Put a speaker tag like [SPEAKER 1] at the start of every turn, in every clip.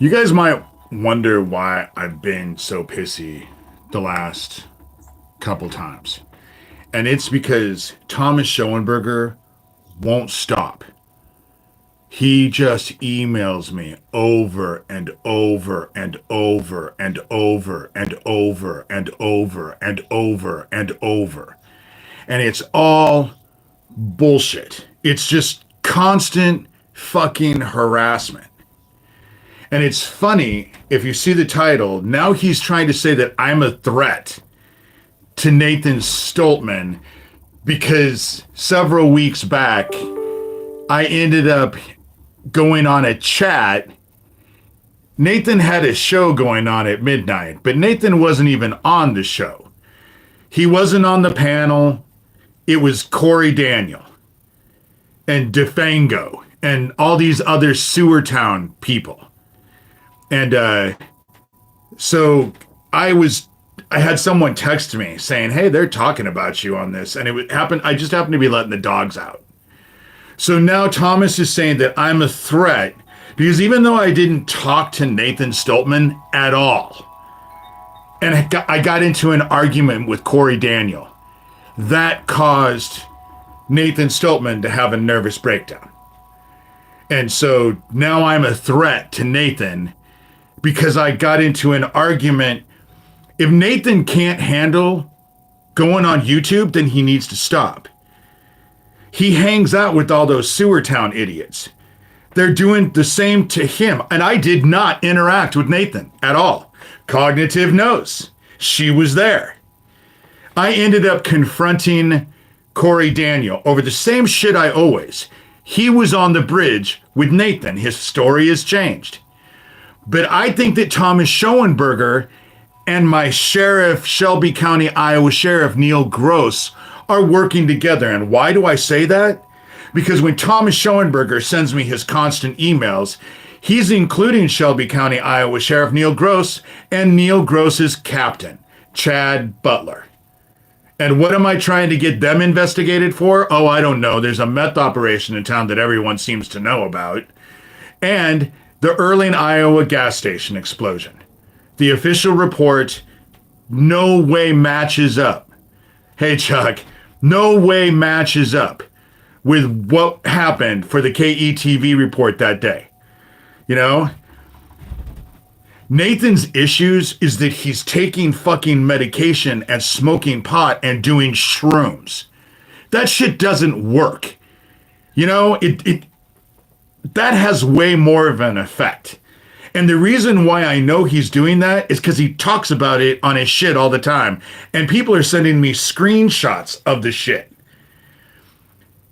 [SPEAKER 1] You guys might wonder why I've been so pissy the last couple times. And it's because Thomas Schoenberger won't stop. He just emails me over and over and over and over and over and over and over and over. And it's all bullshit. It's just constant fucking harassment. And it's funny, if you see the title, now he's trying to say that I'm a threat to Nathan Stoltman because several weeks back, I ended up going on a chat. Nathan had a show going on at midnight, but Nathan wasn't even on the show. He wasn't on the panel. It was Corey Daniel and DeFango and all these other Sewer Town people. And so I had someone text me saying, "Hey, they're talking about you on this." And I just happened to be letting the dogs out. So now Thomas is saying that I'm a threat because even though I didn't talk to Nathan Stoltman at all, and I got into an argument with Corey Daniel, that caused Nathan Stoltman to have a nervous breakdown. And so now I'm a threat to Nathan because I got into an argument. If Nathan can't handle going on YouTube, then he needs to stop. He hangs out with all those Sewer Town idiots. They're doing the same to him. And I did not interact with Nathan at all. Cognitive knows. She was there. I ended up confronting Corey Daniel over the same shit I always. He was on the bridge with Nathan. His story has changed. But I think that Thomas Schoenberger and my sheriff, Shelby County, Iowa Sheriff Neil Gross, are working together. And why do I say that? Because when Thomas Schoenberger sends me his constant emails, he's including Shelby County, Iowa Sheriff Neil Gross and Neil Gross's captain, Chad Butler. And what am I trying to get them investigated for? Oh, I don't know. There's a meth operation in town that everyone seems to know about. And the Erling, Iowa gas station explosion. The official report no way matches up. Hey, Chuck, no way matches up with what happened for the KETV report that day. You know? Nathan's issues is that he's taking fucking medication and smoking pot and doing shrooms. That shit doesn't work. You know, that has way more of an effect. And the reason why I know he's doing that is because he talks about it on his shit all the time. And people are sending me screenshots of the shit.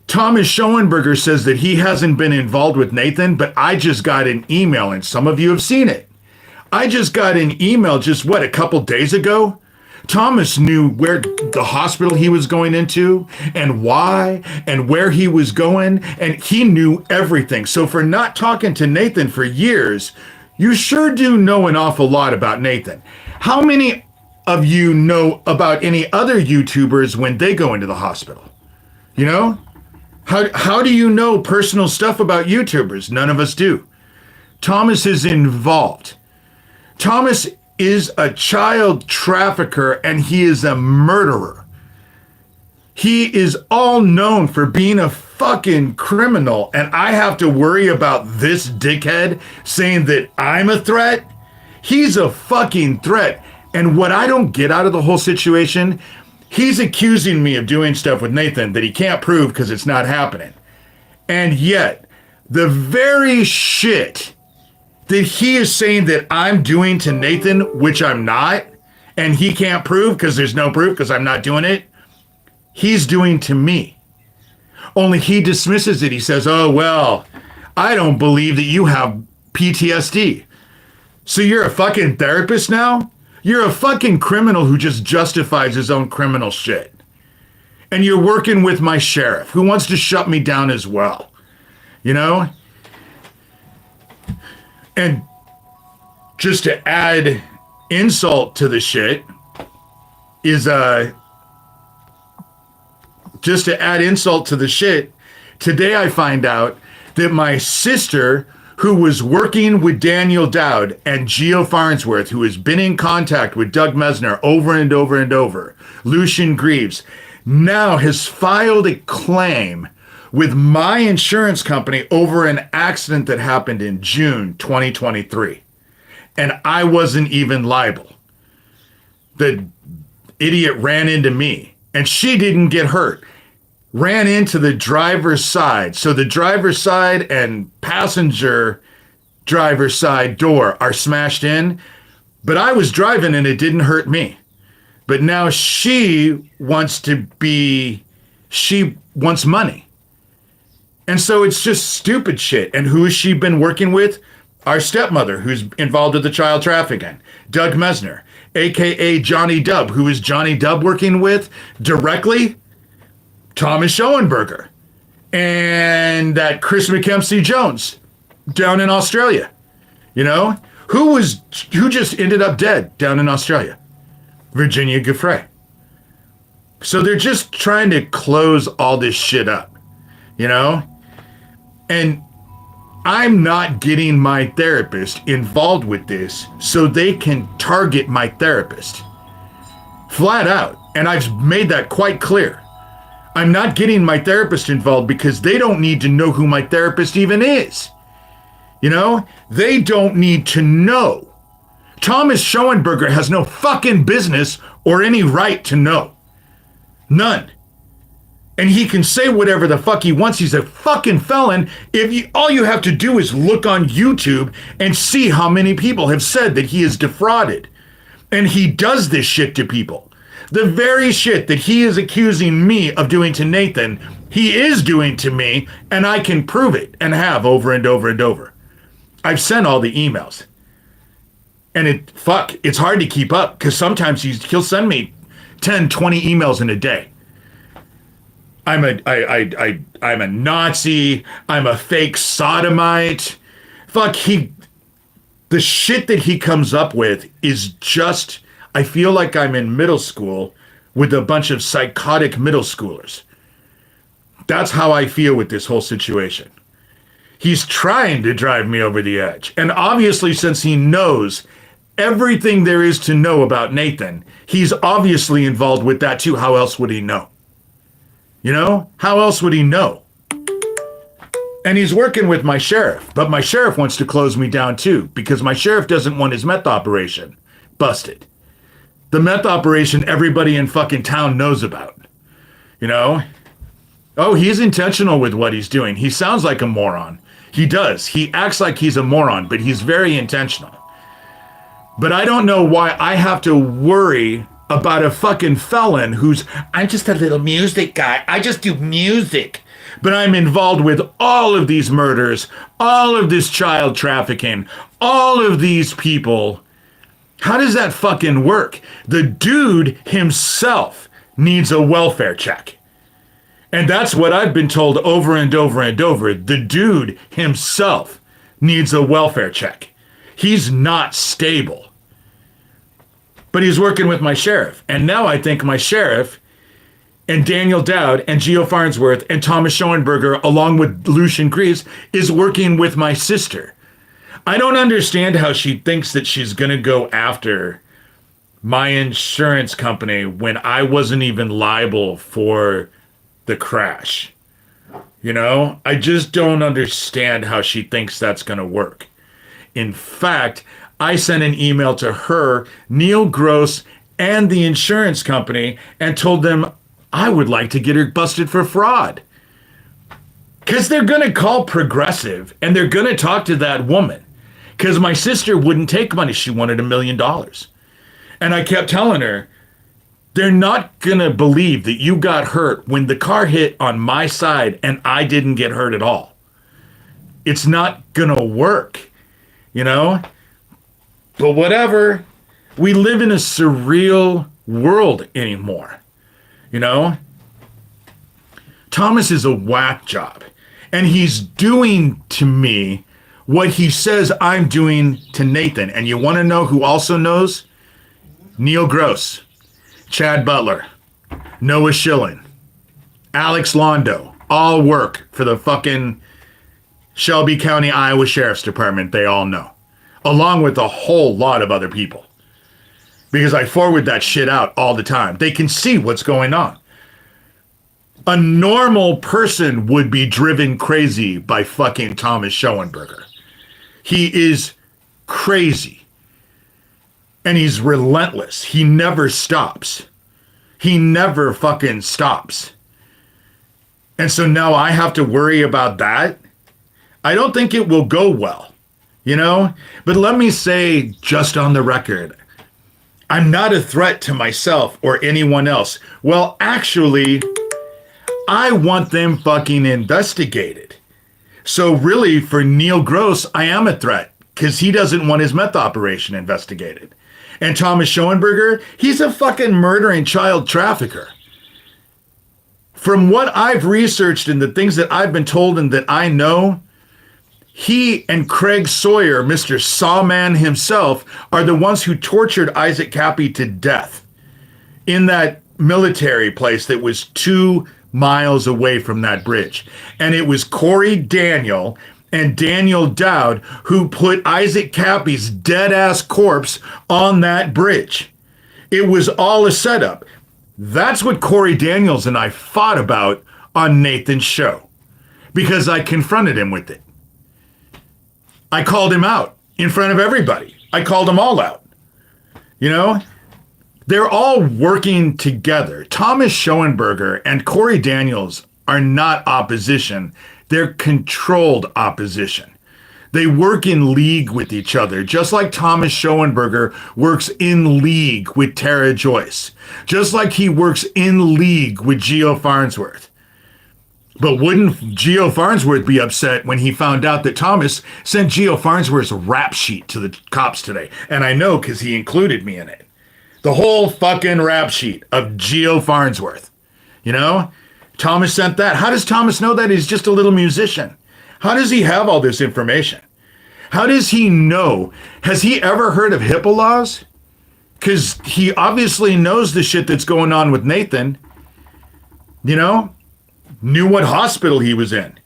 [SPEAKER 1] Thomas Schoenberger says that he hasn't been involved with Nathan, but I just got an email, and some of you have seen it. I just got an email a couple days ago? Thomas knew where the hospital he was going into and why and where he was going, and he knew everything. So for not talking to Nathan for years, you sure do know an awful lot about Nathan. How many of you know about any other YouTubers when they go into the hospital? You know? How do you know personal stuff about YouTubers? None of us do. Thomas is involved. Thomas is a child trafficker and he is a murderer. He is all known for being a fucking criminal, and I have to worry about this dickhead saying that I'm a threat? He's a fucking threat. And what I don't get out of the whole situation, he's accusing me of doing stuff with Nathan that he can't prove because it's not happening. And yet, the very shit that he is saying that I'm doing to Nathan, which I'm not, and he can't prove because there's no proof because I'm not doing it, he's doing to me. Only he dismisses it. He says, "Oh, well, I don't believe that you have PTSD. So you're a fucking therapist now? You're a fucking criminal who just justifies his own criminal shit. And you're working with my sheriff who wants to shut me down as well. You know?" And just to add insult to the shit is just to add insult to the shit, today I find out that my sister, who was working with Daniel Dowd and Geo Farnsworth, who has been in contact with Doug Mesner over and over and over, Lucian Greaves, now has filed a claim with my insurance company over an accident that happened in June 2023. And I wasn't even liable. The idiot ran into me, and she didn't get hurt. Ran into the driver's side. So the driver's side and passenger driver's side door are smashed in. But I was driving and it didn't hurt me. But now she wants money. And so it's just stupid shit. And who has she been working with? Our stepmother, who's involved with the child trafficking. Doug Mesner, a.k.a. Johnny Dub. Who is Johnny Dub working with directly? Thomas Schoenberger. And that Chris McKempsey Jones down in Australia. You know? Who just ended up dead down in Australia? Virginia Giuffre. So they're just trying to close all this shit up. You know? And I'm not getting my therapist involved with this so they can target my therapist. Flat out. And I've made that quite clear. I'm not getting my therapist involved because they don't need to know who my therapist even is. You know? They don't need to know. Thomas Schoenberger has no fucking business or any right to know. None. And he can say whatever the fuck he wants. He's a fucking felon. All you have to do is look on YouTube and see how many people have said that he is defrauded. And he does this shit to people. The very shit that he is accusing me of doing to Nathan, he is doing to me, and I can prove it and have over and over and over. I've sent all the emails. And it's hard to keep up because sometimes he'll send me 10, 20 emails in a day. I'm a Nazi. I'm a fake sodomite. The shit that he comes up with is just, I feel like I'm in middle school with a bunch of psychotic middle schoolers. That's how I feel with this whole situation. He's trying to drive me over the edge. And obviously, since he knows everything there is to know about Nathan, he's obviously involved with that too. How else would he know? You know? How else would he know? And he's working with my sheriff, but my sheriff wants to close me down too, because my sheriff doesn't want his meth operation busted. The meth operation everybody in fucking town knows about. You know? Oh, he's intentional with what he's doing. He sounds like a moron. He does. He acts like he's a moron, but he's very intentional. But I don't know why I have to worry about a fucking felon I'm just a little music guy. I just do music. But I'm involved with all of these murders, all of this child trafficking, all of these people. How does that fucking work? The dude himself needs a welfare check. And that's what I've been told over and over and over. The dude himself needs a welfare check. He's not stable. But he's working with my sheriff. And now I think my sheriff and Daniel Dowd and Geo Farnsworth and Thomas Schoenberger, along with Lucian Greaves, is working with my sister. I don't understand how she thinks that she's going to go after my insurance company when I wasn't even liable for the crash. You know, I just don't understand how she thinks that's going to work. In fact, I sent an email to her, Neil Gross, and the insurance company and told them I would like to get her busted for fraud. Because they're going to call Progressive and they're going to talk to that woman. Because my sister wouldn't take money. She wanted $1 million. And I kept telling her, they're not going to believe that you got hurt when the car hit on my side and I didn't get hurt at all. It's not going to work, you know? But whatever. We live in a surreal world anymore, you know? Thomas is a whack job. And he's doing to me what he says I'm doing to Nathan. And you want to know who also knows? Neil Gross, Chad Butler, Noah Schilling, Alex Londo, all work for the fucking Shelby County, Iowa Sheriff's Department, they all know, along with a whole lot of other people. Because I forward that shit out all the time. They can see what's going on. A normal person would be driven crazy by fucking Thomas Schoenberger. He is crazy. And he's relentless. He never stops. He never fucking stops. And so now I have to worry about that. I don't think it will go well, you know? But let me say, just on the record, I'm not a threat to myself or anyone else. Well, actually, I want them fucking investigated. So really, for Neil Gross, I am a threat because he doesn't want his meth operation investigated. And Thomas Schoenberger, he's a fucking murdering child trafficker. From what I've researched and the things that I've been told and that I know, he and Craig Sawyer, Mr. Sawman himself, are the ones who tortured Isaac Cappy to death in that military place that was 2 miles away from that bridge. And it was Corey Daniel and Daniel Dowd who put Isaac Cappy's dead-ass corpse on that bridge. It was all a setup. That's what Corey Daniels and I fought about on Nathan's show because I confronted him with it. I called him out in front of everybody. I called them all out. You know, they're all working together. Thomas Schoenberger and Corey Daniels are not opposition. They're controlled opposition. They work in league with each other, just like Thomas Schoenberger works in league with Tara Joyce, just like he works in league with Geo Farnsworth. But wouldn't Geo Farnsworth be upset when he found out that Thomas sent Geo Farnsworth's rap sheet to the cops today? And I know because he included me in it. The whole fucking rap sheet of Geo Farnsworth. You know? Thomas sent that. How does Thomas know that? He's just a little musician. How does he have all this information? How does he know? Has he ever heard of HIPAA laws? Because he obviously knows the shit that's going on with Nathan. You know? Knew what hospital he was in.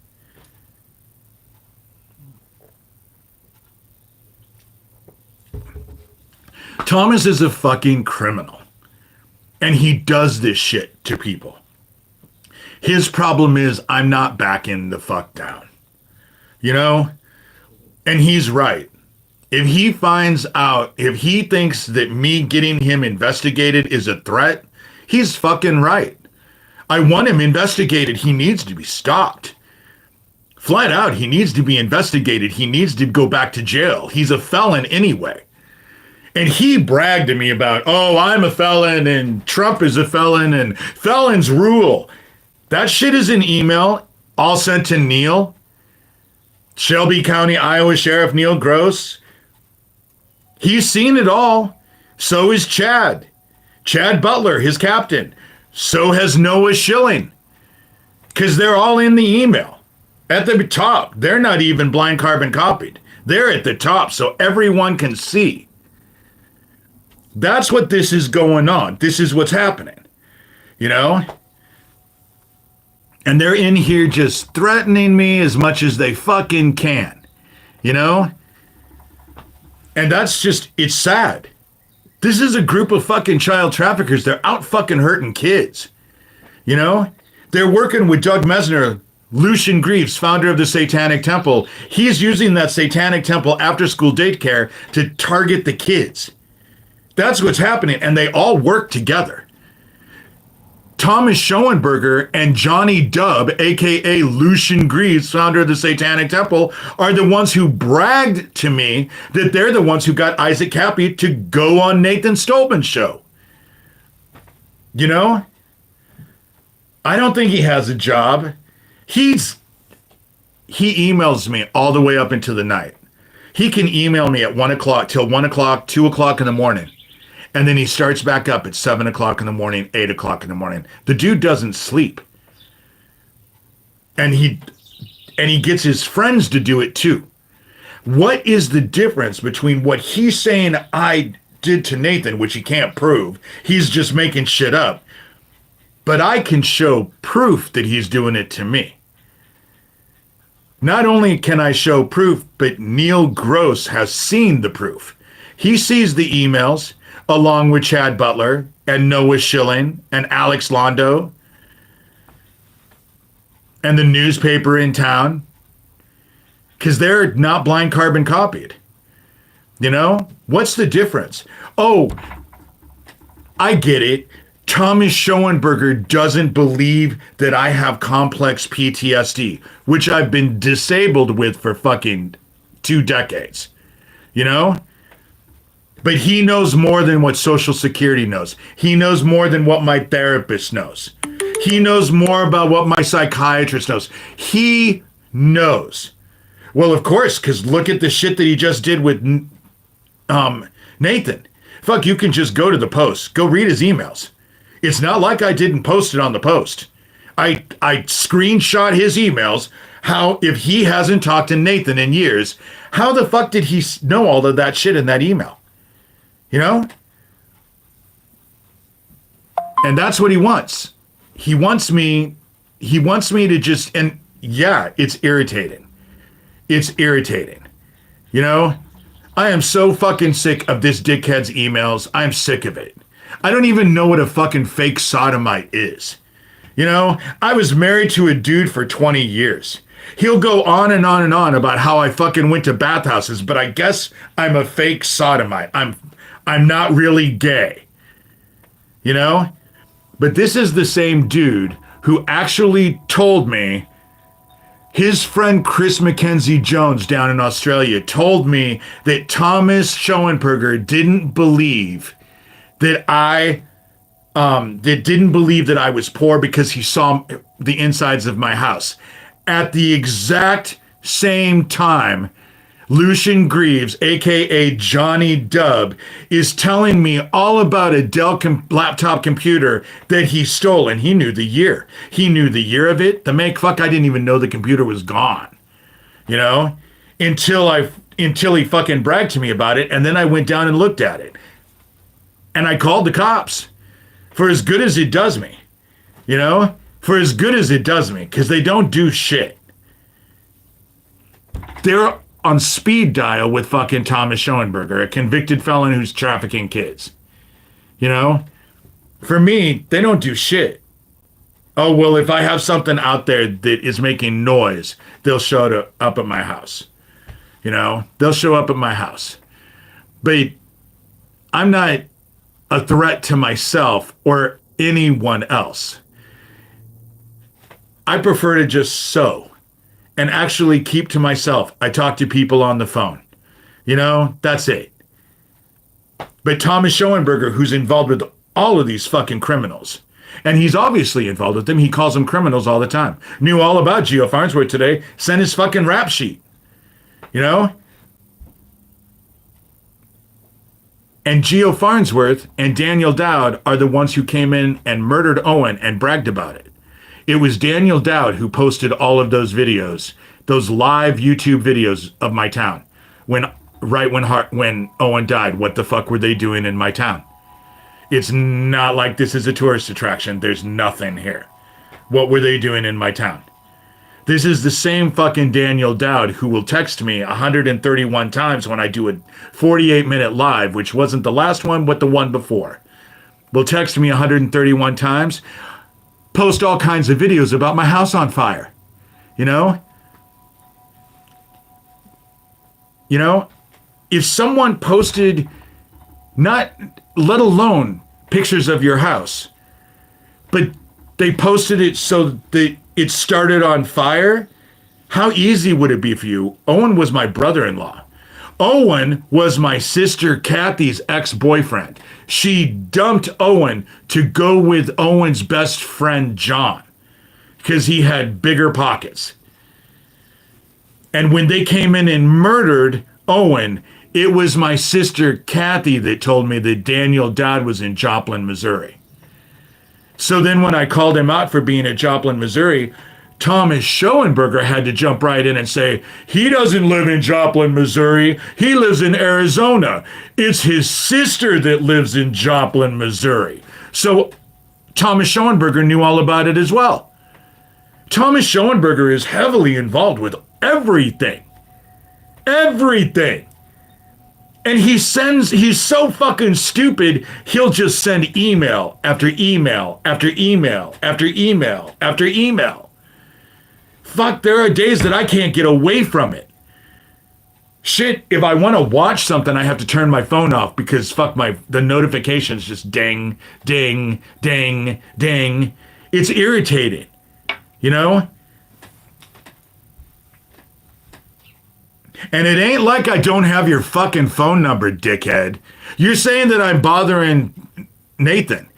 [SPEAKER 1] Thomas is a fucking criminal. And he does this shit to people. His problem is I'm not backing the fuck down. You know? And he's right. If he finds out, if he thinks that me getting him investigated is a threat, he's fucking right. I want him investigated. He needs to be stopped. Flat out, he needs to be investigated. He needs to go back to jail. He's a felon anyway. And he bragged to me about, oh, I'm a felon and Trump is a felon and felons rule. That shit is in email, all sent to Neil. Shelby County, Iowa Sheriff Neil Gross. He's seen it all. So is Chad. Chad Butler, his captain. So has Noah Schilling. Because they're all in the email. At the top. They're not even blind carbon copied. They're at the top so everyone can see. That's what this is going on. This is what's happening. You know? And they're in here just threatening me as much as they fucking can. You know? And that's just, it's sad. This is a group of fucking child traffickers. They're out fucking hurting kids. You know? They're working with Doug Mesner, Lucian Greaves, founder of the Satanic Temple. He's using that Satanic Temple after-school daycare to target the kids. That's what's happening. And they all work together. Thomas Schoenberger and Johnny Dubb, a.k.a. Lucian Greaves, founder of the Satanic Temple, are the ones who bragged to me that they're the ones who got Isaac Cappy to go on Nathan Stolman's show. You know? I don't think he has a job. He emails me all the way up into the night. He can email me at 1 o'clock till 1 o'clock, 2 o'clock in the morning. And then he starts back up at 7 o'clock in the morning, 8 o'clock in the morning. The dude doesn't sleep. And he gets his friends to do it too. What is the difference between what he's saying I did to Nathan, which he can't prove? He's just making shit up. But I can show proof that he's doing it to me. Not only can I show proof, but Neil Gross has seen the proof. He sees the emails along with Chad Butler and Noah Schilling and Alex Londo and the newspaper in town because they're not blind carbon copied. You know, what's the difference? Oh, I get it. Thomas Schoenberger doesn't believe that I have complex PTSD, which I've been disabled with for fucking 2 decades. You know? But he knows more than what Social Security knows. He knows more than what my therapist knows. He knows more about what my psychiatrist knows. He knows. Well, of course, because look at the shit that he just did with Nathan. Fuck, you can just go to the post. Go read his emails. It's not like I didn't post it on the post. I screenshot his emails. How, if he hasn't talked to Nathan in years, how the fuck did he know all of that shit in that email? You know? And that's what he wants. He wants me to just, and yeah, it's irritating. It's irritating. You know? I am so fucking sick of this dickhead's emails. I'm sick of it. I don't even know what a fucking fake sodomite is. You know, I was married to a dude for 20 years. He'll go on and on and on about how I fucking went to bathhouses, but I guess I'm a fake sodomite. I'm not really gay. You know? But this is the same dude who actually told me, his friend Chris Mackenzie Jones down in Australia told me that Thomas Schoenberger didn't believe that I was poor because he saw the insides of my house. At the exact same time, Lucian Greaves, aka Johnny Dub, is telling me all about a Dell laptop computer that he stole, and he knew the year. He knew the year of it. The make fuck, I didn't even know the computer was gone. You know? Until he fucking bragged to me about it, and then I went down and looked at it. And I called the cops for as good as it does me, you know, for as good as it does me, because they don't do shit. They're on speed dial with fucking Thomas Schoenberger, a convicted felon who's trafficking kids. You know, for me, they don't do shit. Oh, well, if I have something out there that is making noise, they'll show up at my house. You know, they'll show up at my house. But I'm not a threat to myself or anyone else. I prefer to just sew and actually keep to myself. I talk to people on the phone. You know, that's it. But Thomas Schoenberger, who's involved with all of these fucking criminals, and he's obviously involved with them, he calls them criminals all the time. Knew all about Geo Farnsworth today, sent his fucking rap sheet. You know? And Geo Farnsworth and Daniel Dowd are the ones who came in and murdered Owen and bragged about it. It was Daniel Dowd who posted all of those videos, those live YouTube videos of my town. When Owen died, what the fuck were they doing in my town? It's not like this is a tourist attraction. There's nothing here. What were they doing in my town? This is the same fucking Daniel Dowd who will text me 131 times when I do a 48-minute live, which wasn't the last one, but the one before. Will text me 131 times, post all kinds of videos about my house on fire. You know? You know? If someone posted, not, let alone pictures of your house, but they posted it so that it started on fire, how easy would it be for you? Owen was my brother-in-law. Owen was my sister Kathy's ex-boyfriend. She dumped Owen to go with Owen's best friend John because he had bigger pockets. And when they came in and murdered Owen, it was my sister Kathy that told me that Daniel Dowd was in Joplin, Missouri. So then when I called him out for being at Joplin, Missouri, Thomas Schoenberger had to jump right in and say, he doesn't live in Joplin, Missouri. He lives in Arizona. It's his sister that lives in Joplin, Missouri. So Thomas Schoenberger knew all about it as well. Thomas Schoenberger is heavily involved with everything. Everything. And he's so fucking stupid, he'll just send email after email after email after email after email. Fuck, there are days that I can't get away from it. Shit, if I want to watch something, I have to turn my phone off because the notifications just ding, ding, ding, ding. It's irritating, you know? And it ain't like I don't have your fucking phone number, dickhead. You're saying that I'm bothering Nathan.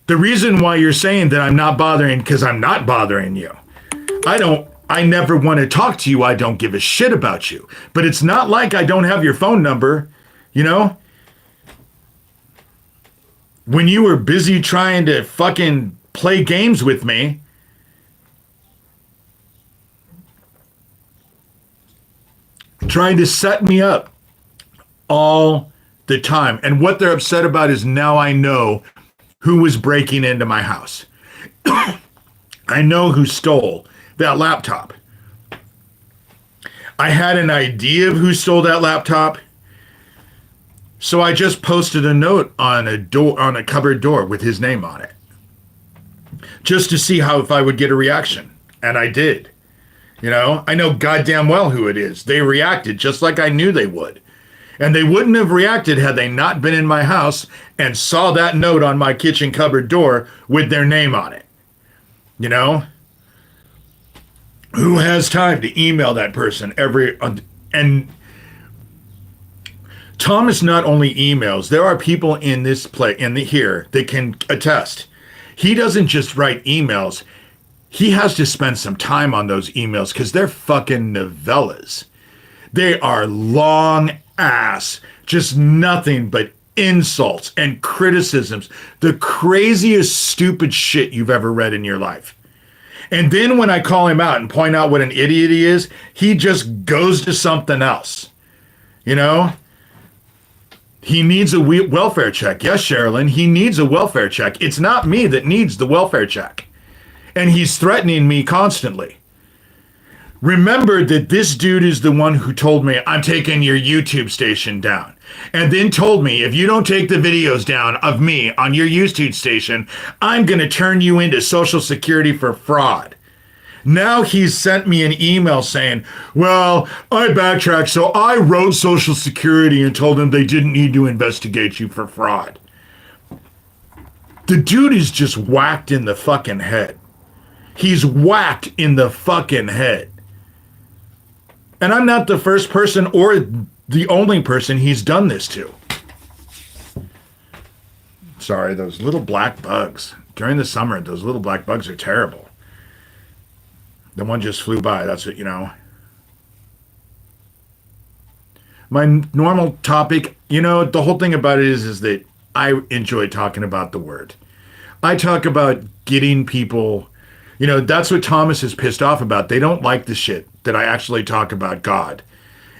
[SPEAKER 1] The reason why you're saying that I'm not bothering, because I'm not bothering you. I never want to talk to you. I don't give a shit about you. But it's not like I don't have your phone number, you know? When you were busy trying to fucking play games with me, trying to set me up all the time. And what they're upset about is now I know who was breaking into my house. I know who stole that laptop. I had an idea of who stole that laptop. So I just posted a note on a cupboard door with his name on it. Just to see if I would get a reaction. And I did. You know, I know goddamn well who it is. They reacted just like I knew they would. And they wouldn't have reacted had they not been in my house and saw that note on my kitchen cupboard door with their name on it. You know? Who has time to email that person and Thomas not only emails, there are people in this here that can attest. He doesn't just write emails. He has to spend some time on those emails because they're fucking novellas. They are long ass, just nothing but insults and criticisms. The craziest stupid shit you've ever read in your life. And then when I call him out and point out what an idiot he is, he just goes to something else. You know? He needs a welfare check. Yes, Sherilyn, he needs a welfare check. It's not me that needs the welfare check. And he's threatening me constantly. Remember that this dude is the one who told me I'm taking your YouTube station down. And then told me if you don't take the videos down of me on your YouTube station, I'm going to turn you into Social Security for fraud. Now he's sent me an email saying, well, I backtracked, so I wrote Social Security and told them they didn't need to investigate you for fraud. The dude is just whacked in the fucking head. He's whacked in the fucking head. And I'm not the first person or the only person he's done this to. Sorry, those little black bugs. During the summer, those little black bugs are terrible. The one just flew by, that's what, you know. My normal topic, you know, the whole thing about it is that I enjoy talking about the word. I talk about getting people, you know, that's what Thomas is pissed off about. They don't like the shit that I actually talk about God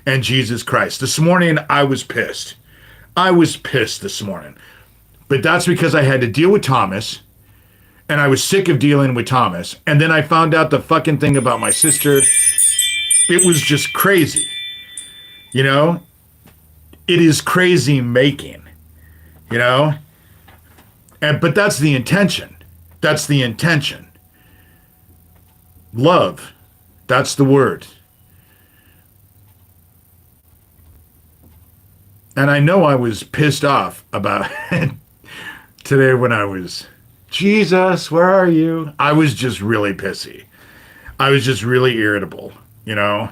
[SPEAKER 1] and Jesus Christ. This morning, I was pissed. I was pissed this morning. But that's because I had to deal with Thomas, and I was sick of dealing with Thomas. And then I found out the fucking thing about my sister. It was just crazy. You know? It is crazy making. You know? But that's the intention. That's the intention. Love. That's the word. And I know I was pissed off about it today when I was, Jesus, where are you? I was just really pissy. I was just really irritable, you know?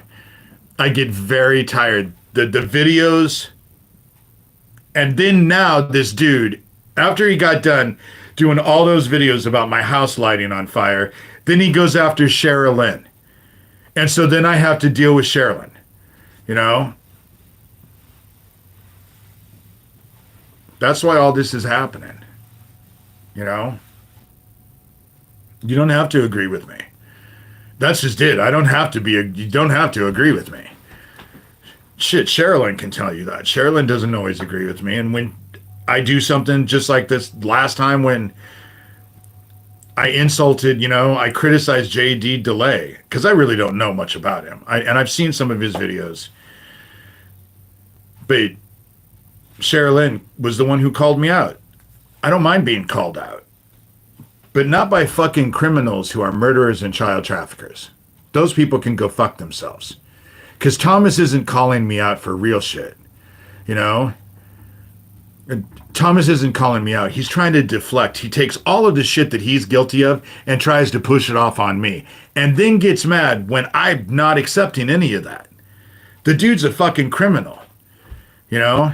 [SPEAKER 1] I get very tired. The videos, and then now this dude, after he got done doing all those videos about my house lighting on fire, then he goes after Sherilyn. And so then I have to deal with Sherilyn, you know? That's why all this is happening, you know? You don't have to agree with me. That's just it. You don't have to agree with me. Shit, Sherilyn can tell you that. Sherilyn doesn't always agree with me. And when I do something just like this last time when I insulted, I criticized JD Delay because I really don't know much about him. And I've seen some of his videos. But Sherilyn was the one who called me out. I don't mind being called out. But not by fucking criminals who are murderers and child traffickers. Those people can go fuck themselves. Because Thomas isn't calling me out for real shit. You know? Thomas isn't calling me out. He's trying to deflect. He takes all of the shit that he's guilty of and tries to push it off on me. And then gets mad when I'm not accepting any of that. The dude's a fucking criminal. You know?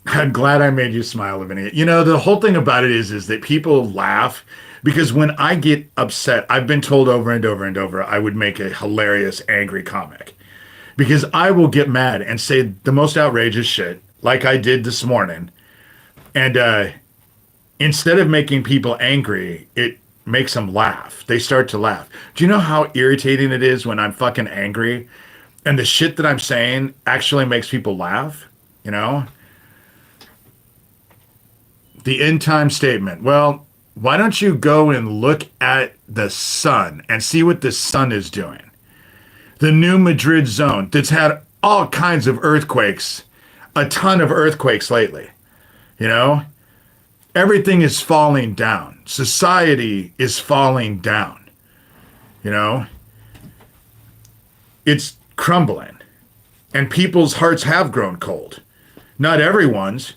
[SPEAKER 1] I'm glad I made you smile, Lavinia. The whole thing about it is that people laugh because when I get upset, I've been told over and over and over, I would make a hilarious, angry comic. Because I will get mad and say the most outrageous shit, like I did this morning. And instead of making people angry, it makes them laugh. They start to laugh. Do you know how irritating it is when I'm fucking angry and the shit that I'm saying actually makes people laugh? The end time statement. Well, why don't you go and look at the sun and see what the sun is doing? The New Madrid zone that's had all kinds of earthquakes, a ton of earthquakes lately. Everything is falling down. Society is falling down. It's crumbling. And people's hearts have grown cold. Not everyone's,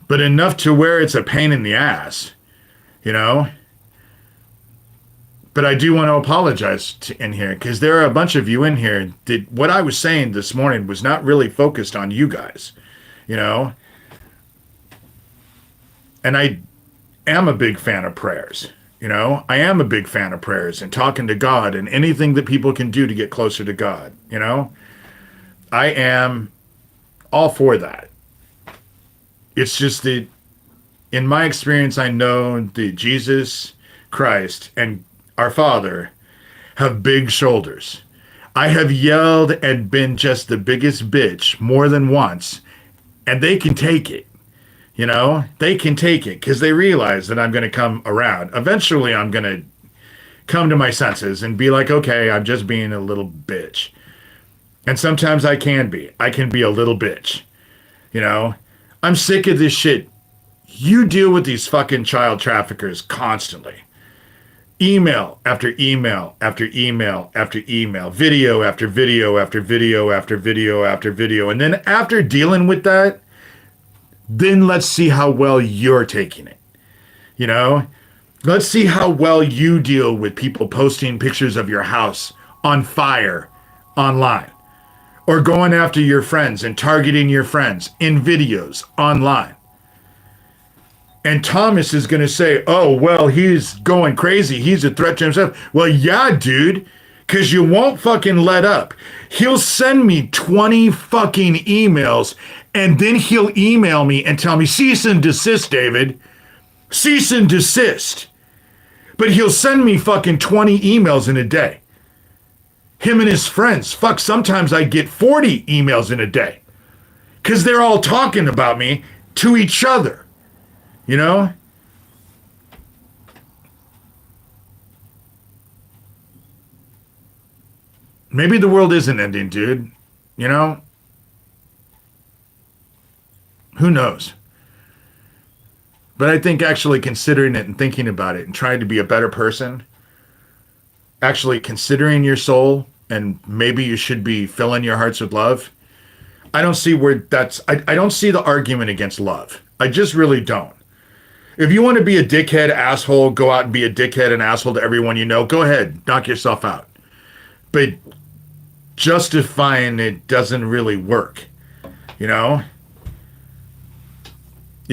[SPEAKER 1] but enough to where it's a pain in the ass, But I do want to apologize in here because there are a bunch of you in here that what I was saying this morning was not really focused on you guys, And I am a big fan of prayers, I am a big fan of prayers and talking to God and anything that people can do to get closer to God, I am all for that. It's just that in my experience, I know that Jesus Christ and our Father have big shoulders. I have yelled and been just the biggest bitch more than once, and they can take it. They can take it because they realize that I'm going to come around. Eventually, I'm going to come to my senses and be like, okay, I'm just being a little bitch. And sometimes I can be. I can be a little bitch. I'm sick of this shit. You deal with these fucking child traffickers constantly. Email after email after email after email. Video after video after video after video after video. And then after dealing with that, then let's see how well you're taking it. Let's see how well you deal with people posting pictures of your house on fire online. Or going after your friends and targeting your friends in videos online. And Thomas is going to say, oh, well, he's going crazy. He's a threat to himself. Well, yeah, dude, because you won't fucking let up. He'll send me 20 fucking emails, and then he'll email me and tell me, cease and desist, David. Cease and desist. But he'll send me fucking 20 emails in a day. Him and his friends. Fuck, sometimes I get 40 emails in a day. Because they're all talking about me to each other. Maybe the world isn't ending, dude. Who knows? But I think actually considering it and thinking about it and trying to be a better person, actually considering your soul and maybe you should be filling your hearts with love. I don't see where that's, I don't see the argument against love. I just really don't. If you want to be a dickhead asshole, go out and be a dickhead and asshole to everyone you know, go ahead, knock yourself out. But justifying it doesn't really work. If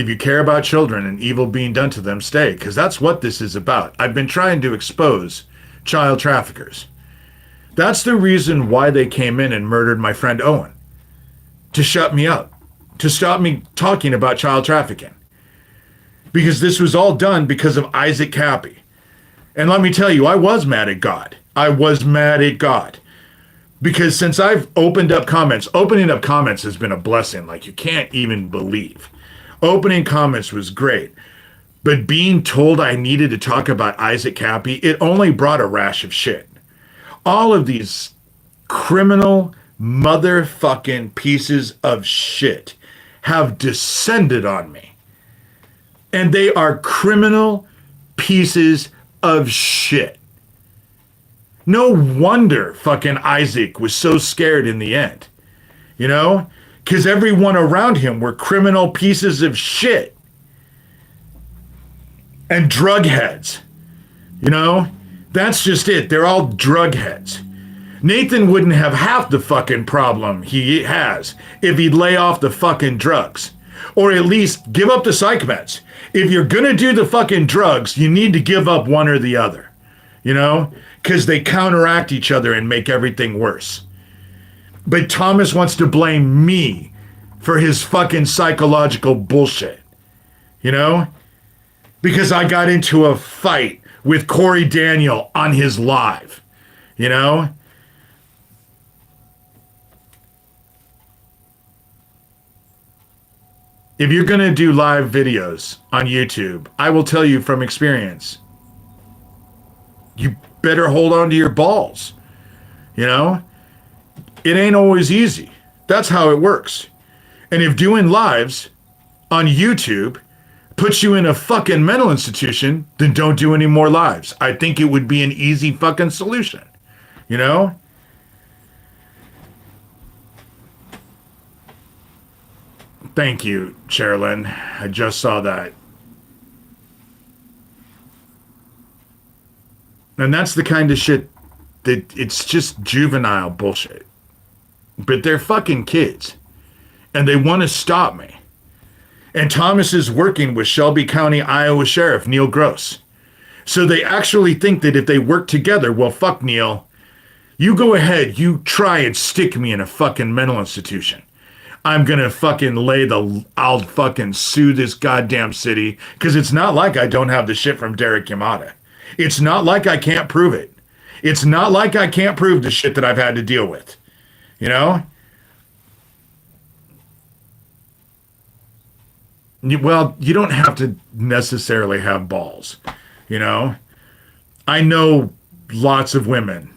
[SPEAKER 1] you care about children and evil being done to them, stay, because that's what this is about. I've been trying to expose child traffickers. That's the reason why they came in and murdered my friend Owen. To shut me up. To stop me talking about child trafficking. Because this was all done because of Isaac Cappy. And let me tell you, I was mad at God. I was mad at God. Because since I've opened up comments, opening up comments has been a blessing like you can't even believe. Opening comments was great. But being told I needed to talk about Isaac Cappy, it only brought a rash of shit. All of these criminal motherfucking pieces of shit have descended on me. And they are criminal pieces of shit. No wonder fucking Isaac was so scared in the end. You know? Because everyone around him were criminal pieces of shit. And drug heads. You know? That's just it. They're all drug heads. Nathan wouldn't have half the fucking problem he has if he'd lay off the fucking drugs. Or at least give up the psych meds. If you're gonna do the fucking drugs, you need to give up one or the other. You know? Because they counteract each other and make everything worse. But Thomas wants to blame me for his fucking psychological bullshit. You know? Because I got into a fight with Corey Daniel on his live. You know? If you're going to do live videos on YouTube, I will tell you from experience, you better hold on to your balls. You know? It ain't always easy. That's how it works. And if doing lives on YouTube puts you in a fucking mental institution, then don't do any more lives. I think it would be an easy fucking solution. You know? Thank you, Sherilyn. I just saw that. And that's the kind of shit that it's just juvenile bullshit. But they're fucking kids. And they want to stop me. And Thomas is working with Shelby County, Iowa Sheriff Neil Gross. So they actually think that if they work together, well, fuck Neil. You go ahead, you try and stick me in a fucking mental institution. I'm gonna fucking I'll fucking sue this goddamn city. Because it's not like I don't have the shit from Derek Yamada. It's not like I can't prove it. It's not like I can't prove the shit that I've had to deal with. You know? Well, you don't have to necessarily have balls. You know? I know lots of women.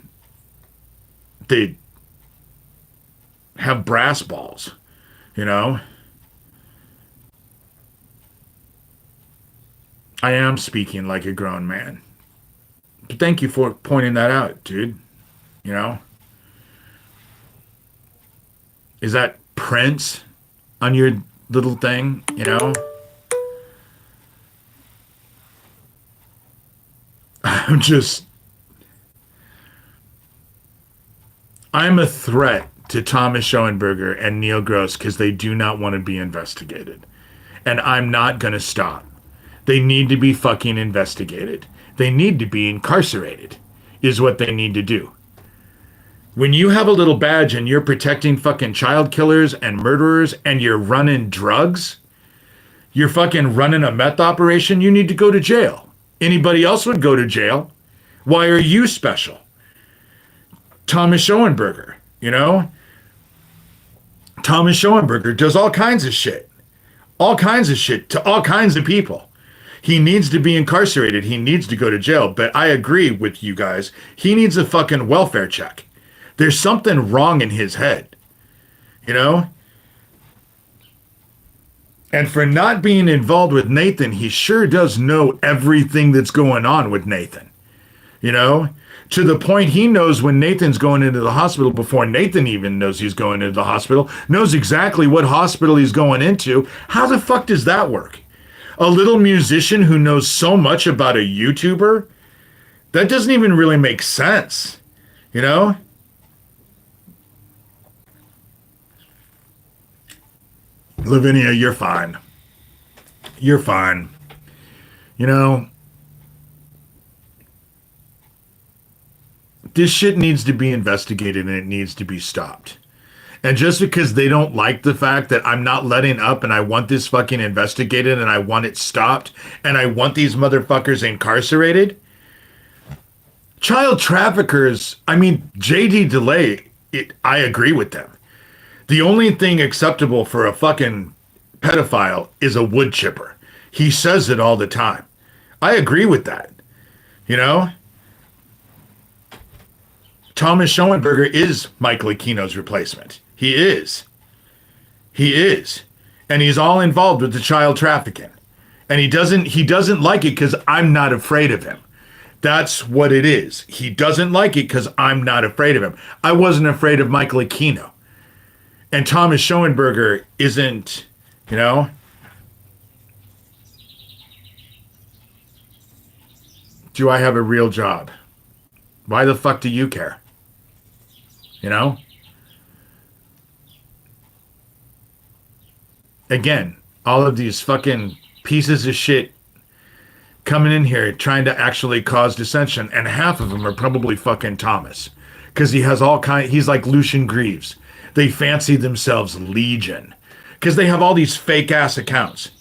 [SPEAKER 1] They have brass balls. You know? I am speaking like a grown man. But thank you for pointing that out, dude. You know? Is that Prince on your little thing? You know? I'm a threat to Thomas Schoenberger and Neil Gross because they do not want to be investigated. And I'm not going to stop. They need to be fucking investigated. They need to be incarcerated, is what they need to do. When you have a little badge and you're protecting fucking child killers and murderers and you're running drugs, you're fucking running a meth operation, you need to go to jail. Anybody else would go to jail. Why are you special? Thomas Schoenberger, you know? Thomas Schoenberger does all kinds of shit. All kinds of shit to all kinds of people. He needs to be incarcerated. He needs to go to jail. But I agree with you guys. He needs a fucking welfare check. There's something wrong in his head. You know? And for not being involved with Nathan, he sure does know everything that's going on with Nathan. You know? To the point he knows when Nathan's going into the hospital before Nathan even knows he's going into the hospital, knows exactly what hospital he's going into. How the fuck does that work? A little musician who knows so much about a YouTuber? That doesn't even really make sense. You know? Lavinia, you're fine. You're fine. You know, this shit needs to be investigated and it needs to be stopped. And just because they don't like the fact that I'm not letting up and I want this fucking investigated and I want it stopped and I want these motherfuckers incarcerated. Child traffickers, I mean, JD Delay, I agree with them. The only thing acceptable for a fucking pedophile is a wood chipper. He says it all the time. I agree with that. You know, Thomas Schoenberger is Michael Aquino's replacement. He is. He is. And he's all involved with the child trafficking. And he doesn't like it because I'm not afraid of him. That's what it is. He doesn't like it because I'm not afraid of him. I wasn't afraid of Michael Aquino. And Thomas Schoenberger isn't, you know. Do I have a real job? Why the fuck do you care? You know? Again, all of these fucking pieces of shit coming in here trying to actually cause dissension, and half of them are probably fucking Thomas. Because he has all kind, he's like Lucian Greaves. They fancy themselves Legion. Because they have all these fake ass accounts.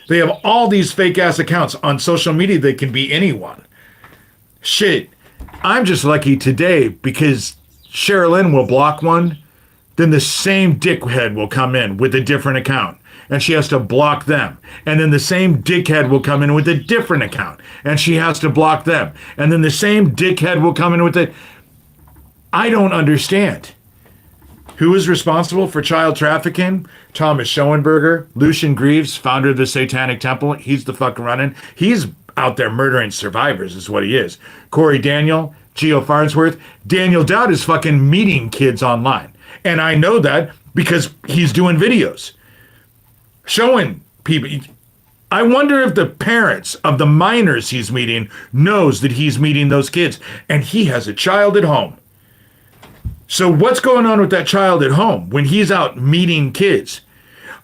[SPEAKER 1] They have all these fake ass accounts on social media. They can be anyone. Shit. I'm just lucky today because Sherilyn will block one, then the same dickhead will come in with a different account, and she has to block them. And then the same dickhead will come in with a different account, and she has to block them. And then the same dickhead will come in with it. I don't understand. Who is responsible for child trafficking? Thomas Schoenberger, Lucian Greaves, founder of the Satanic Temple. He's the fuck running. He's out there murdering survivors is what he is. Corey Daniel, Geo Farnsworth. Daniel Dowd is fucking meeting kids online. And I know that because he's doing videos showing people. I wonder if the parents of the minors he's meeting knows that he's meeting those kids. And he has a child at home. So what's going on with that child at home when he's out meeting kids?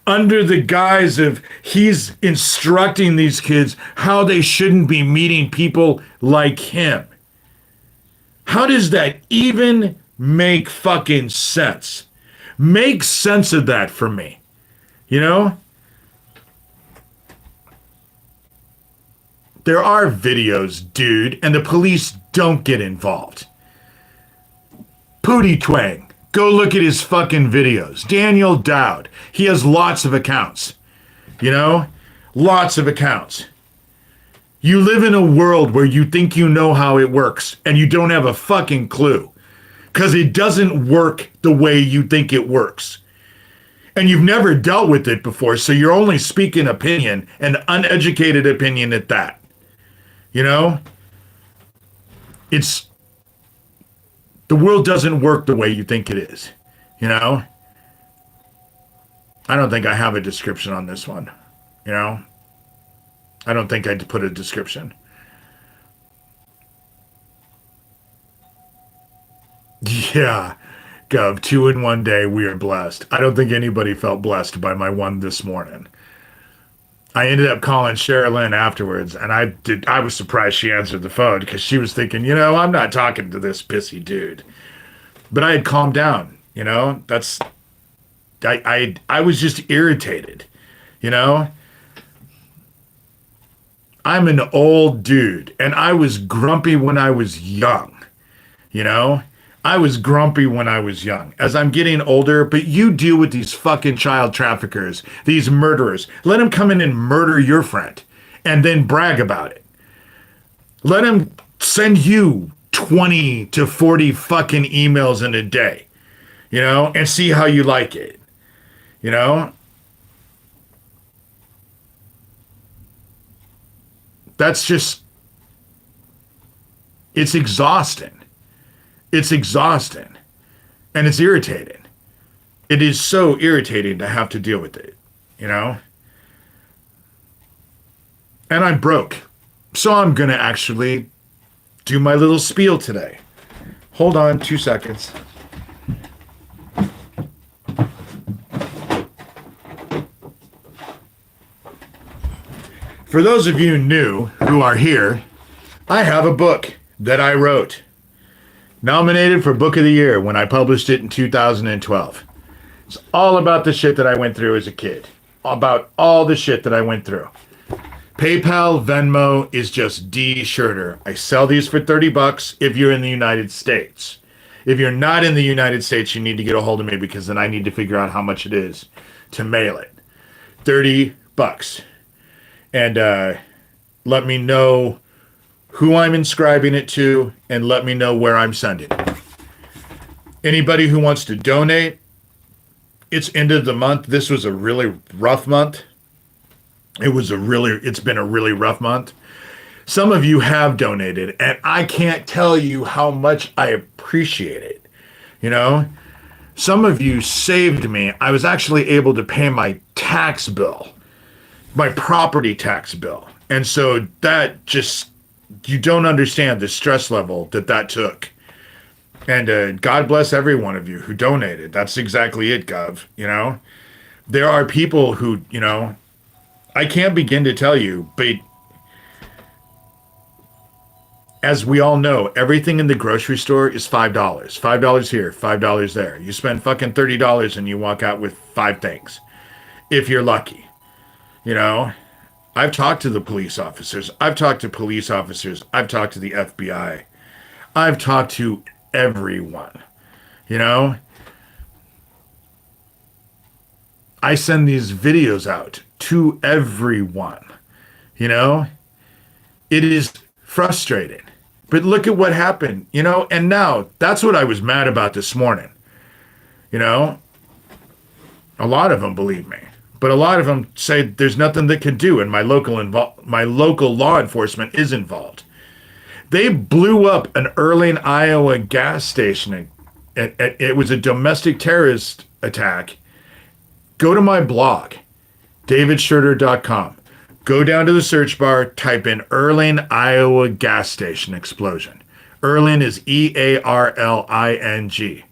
[SPEAKER 1] Under the guise of he's instructing these kids how they shouldn't be meeting people like him. How does that even make fucking sense? Make sense of that for me. You know? There are videos, dude, and the police don't get involved. Pootie Twang. Go look at his fucking videos. Daniel Dowd. He has lots of accounts. You know? Lots of accounts. You live in a world where you think you know how it works, and you don't have a fucking clue. Because it doesn't work the way you think it works. And you've never dealt with it before, so you're only speaking opinion, an uneducated opinion at that. You know? The world doesn't work the way you think it is, you know? I don't think I have a description on this one, you know? I don't think I'd put a description. Yeah, Gov, 2 in 1 day, we are blessed. I don't think anybody felt blessed by my one this morning. I ended up calling Sherilyn afterwards, and I was surprised she answered the phone because she was thinking, you know, I'm not talking to this pissy dude. But I had calmed down, you know? I was just irritated, you know? I'm an old dude, and I was grumpy when I was young, you know? I was grumpy when I was young. As I'm getting older, but you deal with these fucking child traffickers, these murderers. Let them come in and murder your friend and then brag about it. Let them send you 20 to 40 fucking emails in a day, you know, and see how you like it, you know? That's just, it's exhausting. It's exhausting. And it's irritating. It is so irritating to have to deal with it, you know? And I'm broke. So I'm going to actually do my little spiel today. Hold on 2 seconds. For those of you new who are here, I have a book that I wrote. Nominated for Book of the Year when I published it in 2012. It's all about the shit that I went through as a kid. About all the shit that I went through. PayPal, Venmo is just D Shurter. I sell these for $30 if you're in the United States. If you're not in the United States, you need to get a hold of me because then I need to figure out how much it is to mail it. $30. And Let me know who I'm inscribing it to, and let me know where I'm sending it. Anybody who wants to donate, it's end of the month. This was a really rough month. It's been a really rough month. Some of you have donated, and I can't tell you how much I appreciate it. You know, some of you saved me. I was actually able to pay my tax bill, my property tax bill. And so that just, you don't understand the stress level that took. And God bless every one of you who donated. That's exactly it, Gov. You know, there are people who, you know, I can't begin to tell you, but as we all know, everything in the grocery store is $5. $5 here, $5 there. You spend fucking $30 and you walk out with 5 things, if you're lucky. You know, I've talked to the police officers. I've talked to police officers. I've talked to the FBI. I've talked to everyone. You know, I send these videos out to everyone. You know, it is frustrating. But look at what happened, you know, and now that's what I was mad about this morning. You know, a lot of them believe me, but a lot of them say there's nothing they can do, and my local law enforcement is involved. They blew up an Earling, Iowa gas station. It was a domestic terrorist attack. Go to my blog, davidshurter.com. Go down to the search bar, type in Earling, Iowa gas station explosion. Earling is Earling.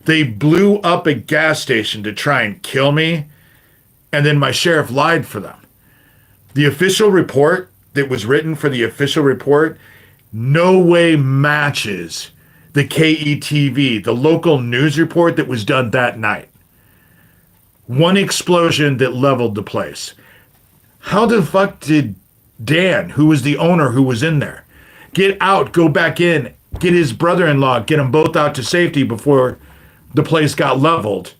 [SPEAKER 1] They blew up a gas station to try and kill me, and then my sheriff lied for them. The official report that was written for the official report no way matches the KETV, the local news report that was done that night. One explosion that leveled the place. How the fuck did Dan, who was the owner who was in there, get out, go back in, get his brother-in-law, get them both out to safety before the place got leveled?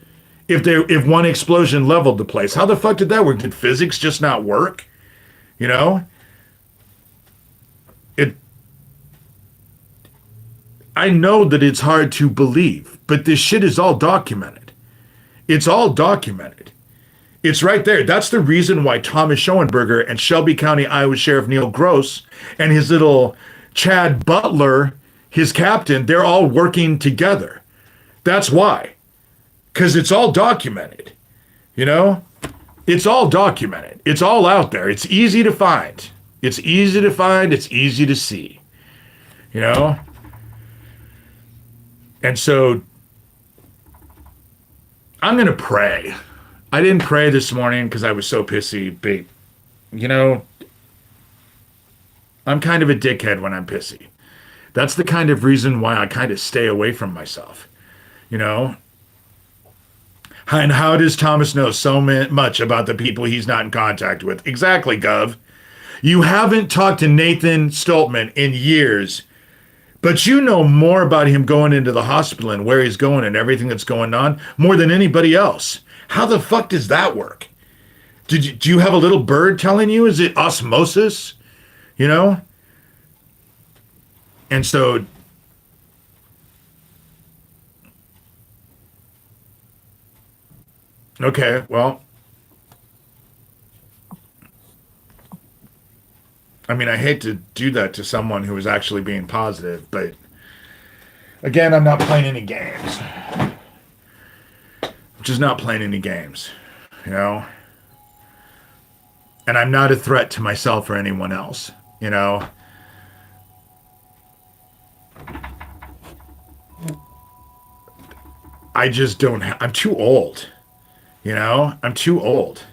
[SPEAKER 1] If one explosion leveled the place, how the fuck did that work? Did physics just not work? You know? I know that it's hard to believe, but this shit is all documented. It's all documented. It's right there. That's the reason why Thomas Schoenberger and Shelby County, Iowa Sheriff Neil Gross and his little Chad Butler, his captain, they're all working together. That's why. Because it's all documented. You know? It's all documented. It's all out there. It's easy to find. It's easy to find. It's easy to see. You know? And so I'm going to pray. I didn't pray this morning because I was so pissy, but, you know, I'm kind of a dickhead when I'm pissy. That's the kind of reason why I kind of stay away from myself, you know? And how does Thomas know so much about the people he's not in contact with? Exactly, Gov. You haven't talked to Nathan Stoltman in years, but you know more about him going into the hospital and where he's going and everything that's going on more than anybody else. How the fuck does that work? Do you have a little bird telling you? Is it osmosis? You know? And so, okay, well, I mean, I hate to do that to someone who is actually being positive, but again, I'm not playing any games. I'm just not playing any games, you know? And I'm not a threat to myself or anyone else, you know? I just don't I'm too old, you know? I'm too old.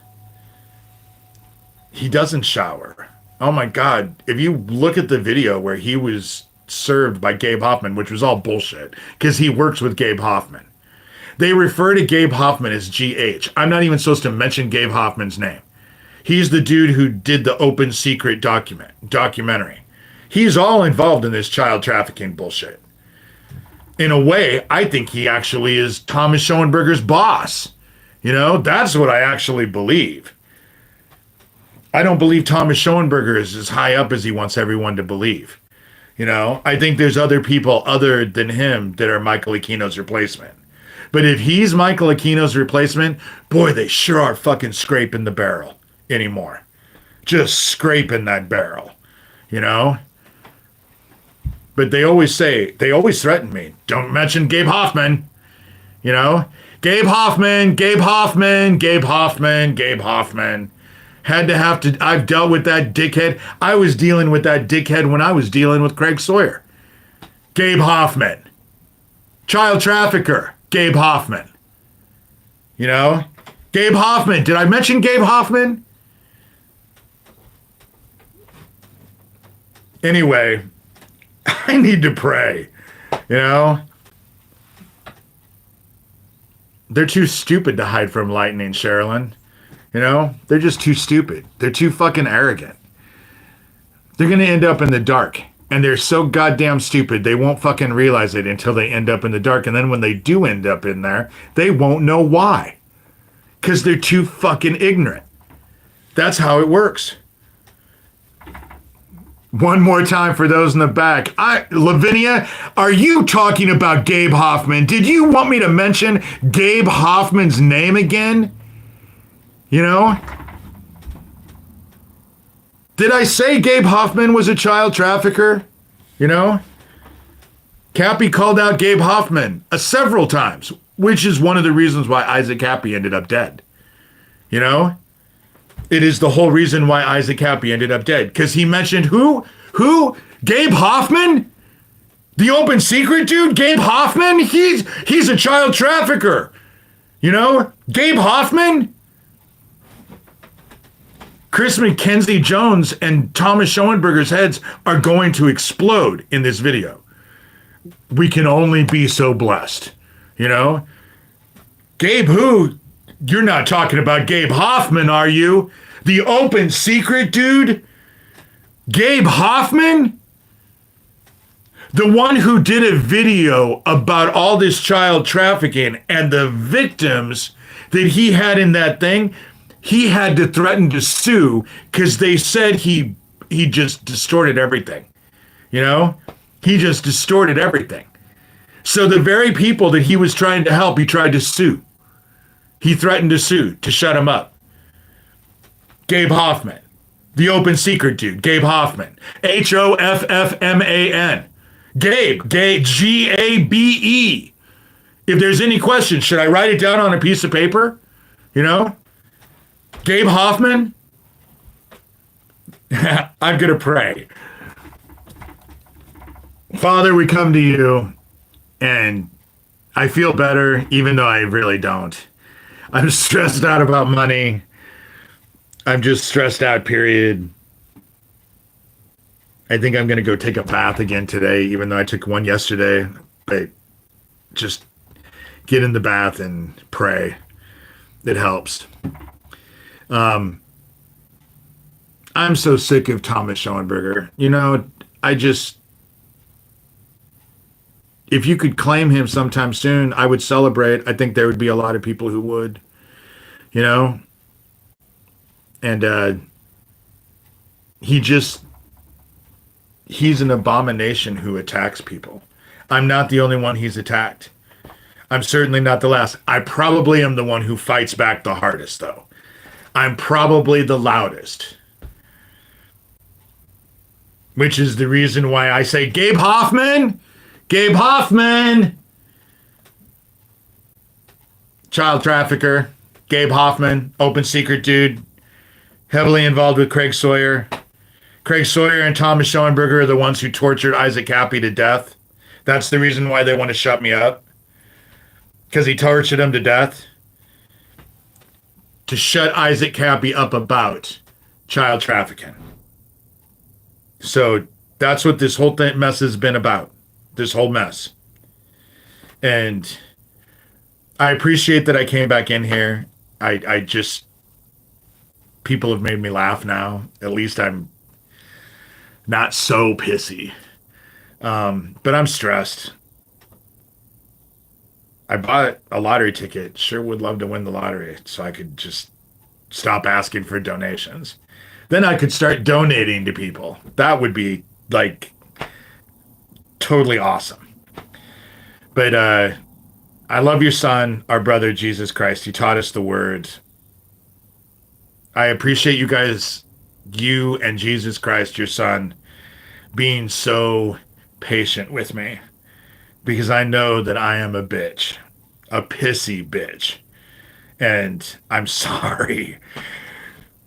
[SPEAKER 1] He doesn't shower. Oh my God. If you look at the video where he was served by Gabe Hoffman, which was all bullshit, because he works with Gabe Hoffman. They refer to Gabe Hoffman as GH. I'm not even supposed to mention Gabe Hoffman's name. He's the dude who did the Open Secret documentary. He's all involved in this child trafficking bullshit. In a way, I think he actually is Thomas Schoenberger's boss. You know, that's what I actually believe. I don't believe Thomas Schoenberger is as high up as he wants everyone to believe. You know, I think there's other people other than him that are Michael Aquino's replacement. But if he's Michael Aquino's replacement, boy, they sure are fucking scraping the barrel anymore. Just scraping that barrel, you know? But they always threaten me. Don't mention Gabe Hoffman, you know? Gabe Hoffman, Gabe Hoffman, Gabe Hoffman, Gabe Hoffman. I've dealt with that dickhead. I was dealing with that dickhead when I was dealing with Craig Sawyer. Gabe Hoffman. Child trafficker, Gabe Hoffman. You know? Gabe Hoffman. Did I mention Gabe Hoffman? Anyway, I need to pray. You know? They're too stupid to hide from lightning, Sherilyn. You know? They're just too stupid. They're too fucking arrogant. They're going to end up in the dark. And they're so goddamn stupid, they won't fucking realize it until they end up in the dark. And then when they do end up in there, they won't know why. Because they're too fucking ignorant. That's how it works. One more time for those in the back. Lavinia, are you talking about Gabe Hoffman? Did you want me to mention Gabe Hoffman's name again? You know? Did I say Gabe Hoffman was a child trafficker? You know? Cappy called out Gabe Hoffman several times, which is one of the reasons why Isaac Cappy ended up dead. You know? It is the whole reason why Isaac Cappy ended up dead. Because he mentioned who? Who? Gabe Hoffman? The open secret dude? Gabe Hoffman? He's a child trafficker. You know? Gabe Hoffman? Chris McKenzie Jones and Thomas Schoenberger's heads are going to explode in this video. We can only be so blessed. You know? Gabe who? You're not talking about Gabe Hoffman, are you? The open secret dude? Gabe Hoffman? The one who did a video about all this child trafficking and the victims that he had in that thing, he had to threaten to sue because they said he just distorted everything. You know? He just distorted everything. So the very people that he was trying to help, he tried to sue. He threatened to sue, to shut him up. Gabe Hoffman. The open secret dude. Gabe Hoffman. Hoffman. Gabe. Gabe. If there's any question, should I write it down on a piece of paper? You know? Gabe Hoffman? I'm going to pray. Father, we come to you, and I feel better, even though I really don't. I'm stressed out about money. I'm just stressed out, period. I think I'm going to go take a bath again today, even though I took one yesterday. But just get in the bath and pray. It helps. I'm so sick of Thomas Schoenberger. You know, if you could claim him sometime soon, I would celebrate. I think there would be a lot of people who would, you know? And he's an abomination who attacks people. I'm not the only one he's attacked. I'm certainly not the last. I probably am the one who fights back the hardest, though. I'm probably the loudest. Which is the reason why I say, Gabe Hoffman! Gabe Hoffman! Child trafficker. Gabe Hoffman. Open secret dude. Heavily involved with Craig Sawyer. Craig Sawyer and Thomas Schoenberger are the ones who tortured Isaac Cappy to death. That's the reason why they want to shut me up. Because he tortured him to death. To shut Isaac Cappy up about child trafficking. So that's what this whole mess has been about. This whole mess. And I appreciate that I came back in here. I just... People have made me laugh now. At least I'm not so pissy. But I'm stressed. I bought a lottery ticket. Sure would love to win the lottery so I could just stop asking for donations. Then I could start donating to people. That would be like totally awesome. But I love your son, our brother Jesus Christ. He taught us the word. I appreciate you guys, you and Jesus Christ, your son, being so patient with me, because I know that I am a bitch, a pissy bitch. And I'm sorry.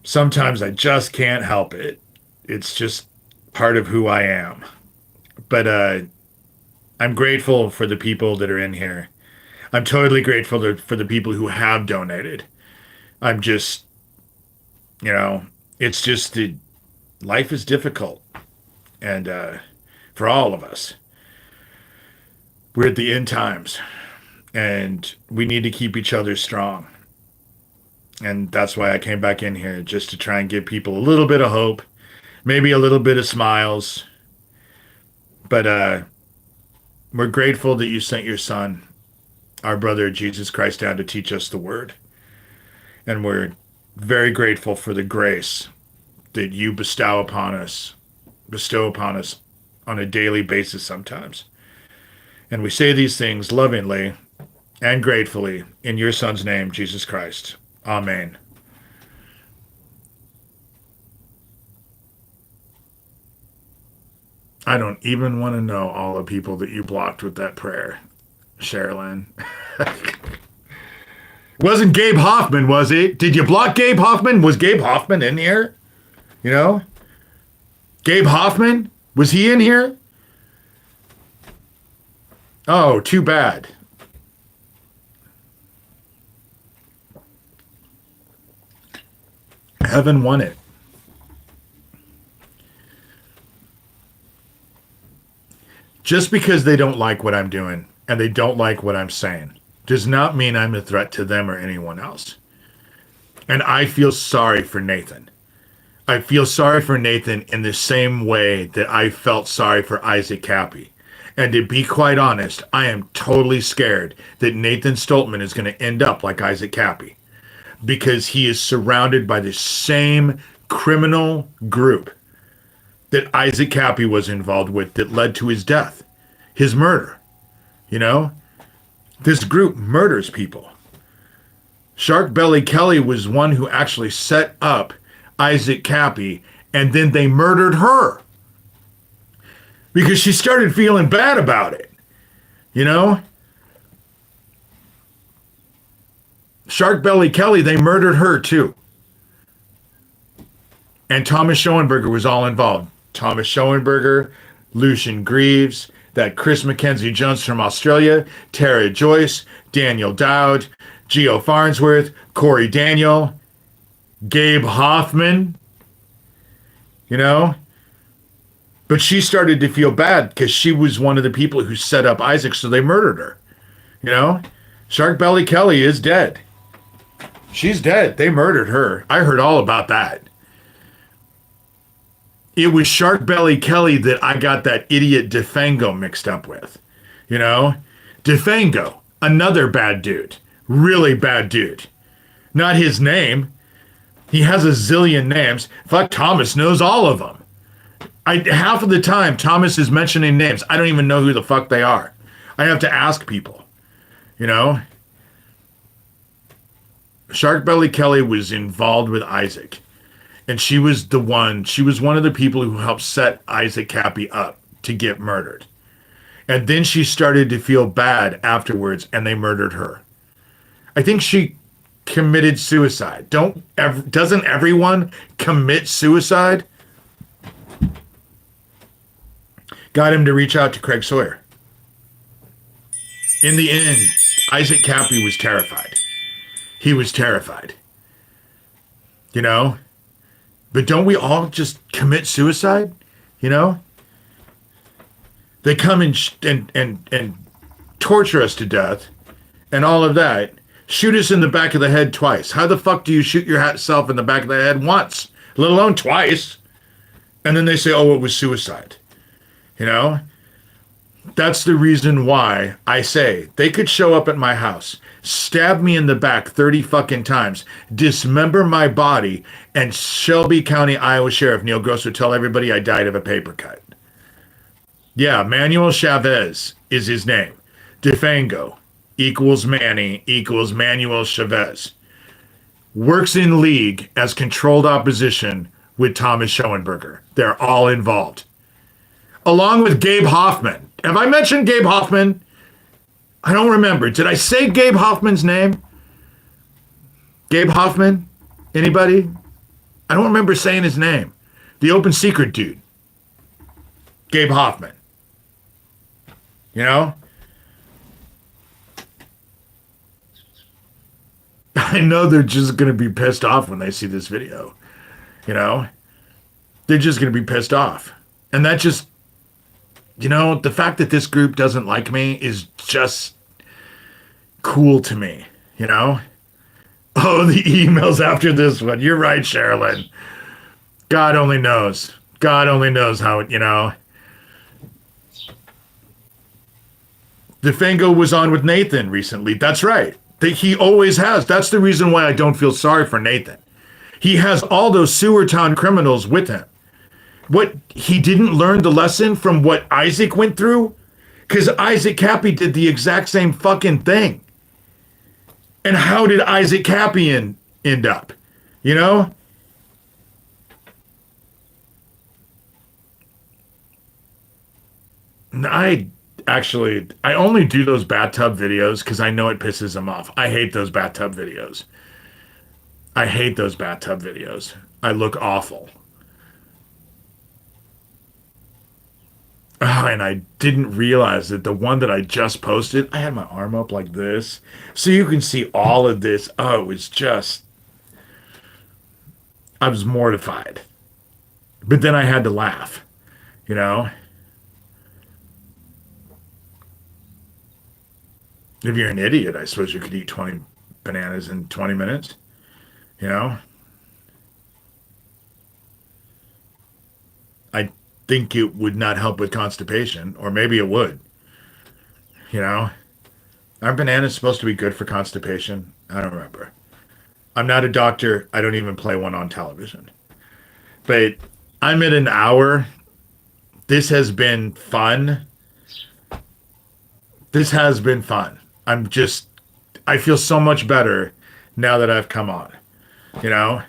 [SPEAKER 1] Sometimes I just can't help it. It's just part of who I am. But I'm grateful for the people that are in here. I'm totally grateful for the people who have donated. I'm just, it's just that life is difficult. And for all of us, we're at the end times. And we need to keep each other strong. And that's why I came back in here, just to try and give people a little bit of hope, maybe a little bit of smiles. But we're grateful that you sent your son, our brother Jesus Christ, down to teach us the word. And we're very grateful for the grace that you bestow upon us on a daily basis sometimes. And we say these things lovingly and gratefully in your son's name, Jesus Christ. Amen. I don't even want to know all the people that you blocked with that prayer, Sherilyn. Wasn't Gabe Hoffman, was it? Did you block Gabe Hoffman? Was Gabe Hoffman in here? Gabe Hoffman? Was he in here? Oh, too bad. Heaven won it. Just because they don't like what I'm doing and they don't like what I'm saying does not mean I'm a threat to them or anyone else. And I feel sorry for Nathan. I feel sorry for Nathan in the same way that I felt sorry for Isaac Cappy. And to be quite honest, I am totally scared that Nathan Stoltman is going to end up like Isaac Cappy, because he is surrounded by the same criminal group that Isaac Cappy was involved with that led to his death, his murder. This group murders people. Shark Belly Kelly was one who actually set up Isaac Cappy, and then they murdered her because she started feeling bad about it. Shark Belly Kelly, they murdered her too. And Thomas Schoenberger was all involved. Thomas Schoenberger, Lucian Greaves, that Chris Mackenzie Jones from Australia, Tara Joyce, Daniel Dowd, Geo Farnsworth, Corey Daniel, Gabe Hoffman, But she started to feel bad because she was one of the people who set up Isaac, so they murdered her. Shark Belly Kelly is dead. She's dead. They murdered her. I heard all about that. It was Shark Belly Kelly that I got that idiot DeFango mixed up with. DeFango, another bad dude. Really bad dude. Not his name. He has a zillion names. Fuck, Thomas knows all of them. Half of the time, Thomas is mentioning names. I don't even know who the fuck they are. I have to ask people. Shark Belly Kelly was involved with Isaac. And she was one of the people who helped set Isaac Cappy up to get murdered. And then she started to feel bad afterwards, and they murdered her. I think she committed suicide. Doesn't everyone commit suicide? Got him to reach out to Craig Sawyer. In the end, Isaac Cappy was terrified. He was terrified. But don't we all just commit suicide? They come and torture us to death and all of that. Shoot us in the back of the head twice. How the fuck do you shoot yourself in the back of the head once, let alone twice? And then they say, oh, it was suicide. That's the reason why I say they could show up at my house, stab me in the back 30 fucking times, dismember my body, and Shelby County, Iowa Sheriff Neil Gross would tell everybody I died of a paper cut. Yeah, Manuel Chavez is his name. Defango equals Manny equals Manuel Chavez. Works in league as controlled opposition with Thomas Schoenberger. They're all involved. Along with Gabe Hoffman. Have I mentioned Gabe Hoffman? I don't remember. Did I say Gabe Hoffman's name? Gabe Hoffman? Anybody? I don't remember saying his name. The open secret dude. Gabe Hoffman. You know? I know they're just going to be pissed off when they see this video. You know? They're just going to be pissed off. And that just, the fact that this group doesn't like me is just cool to me, you know? Oh, the emails after this one. You're right, Sherilyn. God only knows. God only knows how, DeFango was on with Nathan recently. That's right. He always has. That's the reason why I don't feel sorry for Nathan. He has all those sewer town criminals with him. What, he didn't learn the lesson from what Isaac went through? Because Isaac Cappy did the exact same fucking thing. And how did Isaac Cappy end up? You know? I only do those bathtub videos because I know it pisses them off. I hate those bathtub videos. I hate those bathtub videos. I look awful. Oh, and I didn't realize that the one that I just posted, I had my arm up like this. So you can see all of this. Oh, it was just, I was mortified. But then I had to laugh, you know? If you're an idiot, I suppose you could eat 20 bananas in 20 minutes, you know? I think it would not help with constipation, or maybe it would. You know? Aren't bananas supposed to be good for constipation? I don't remember. I'm not a doctor. I don't even play one on television. But I'm at an hour. This has been fun. This has been fun. I feel so much better now that I've come on, you know?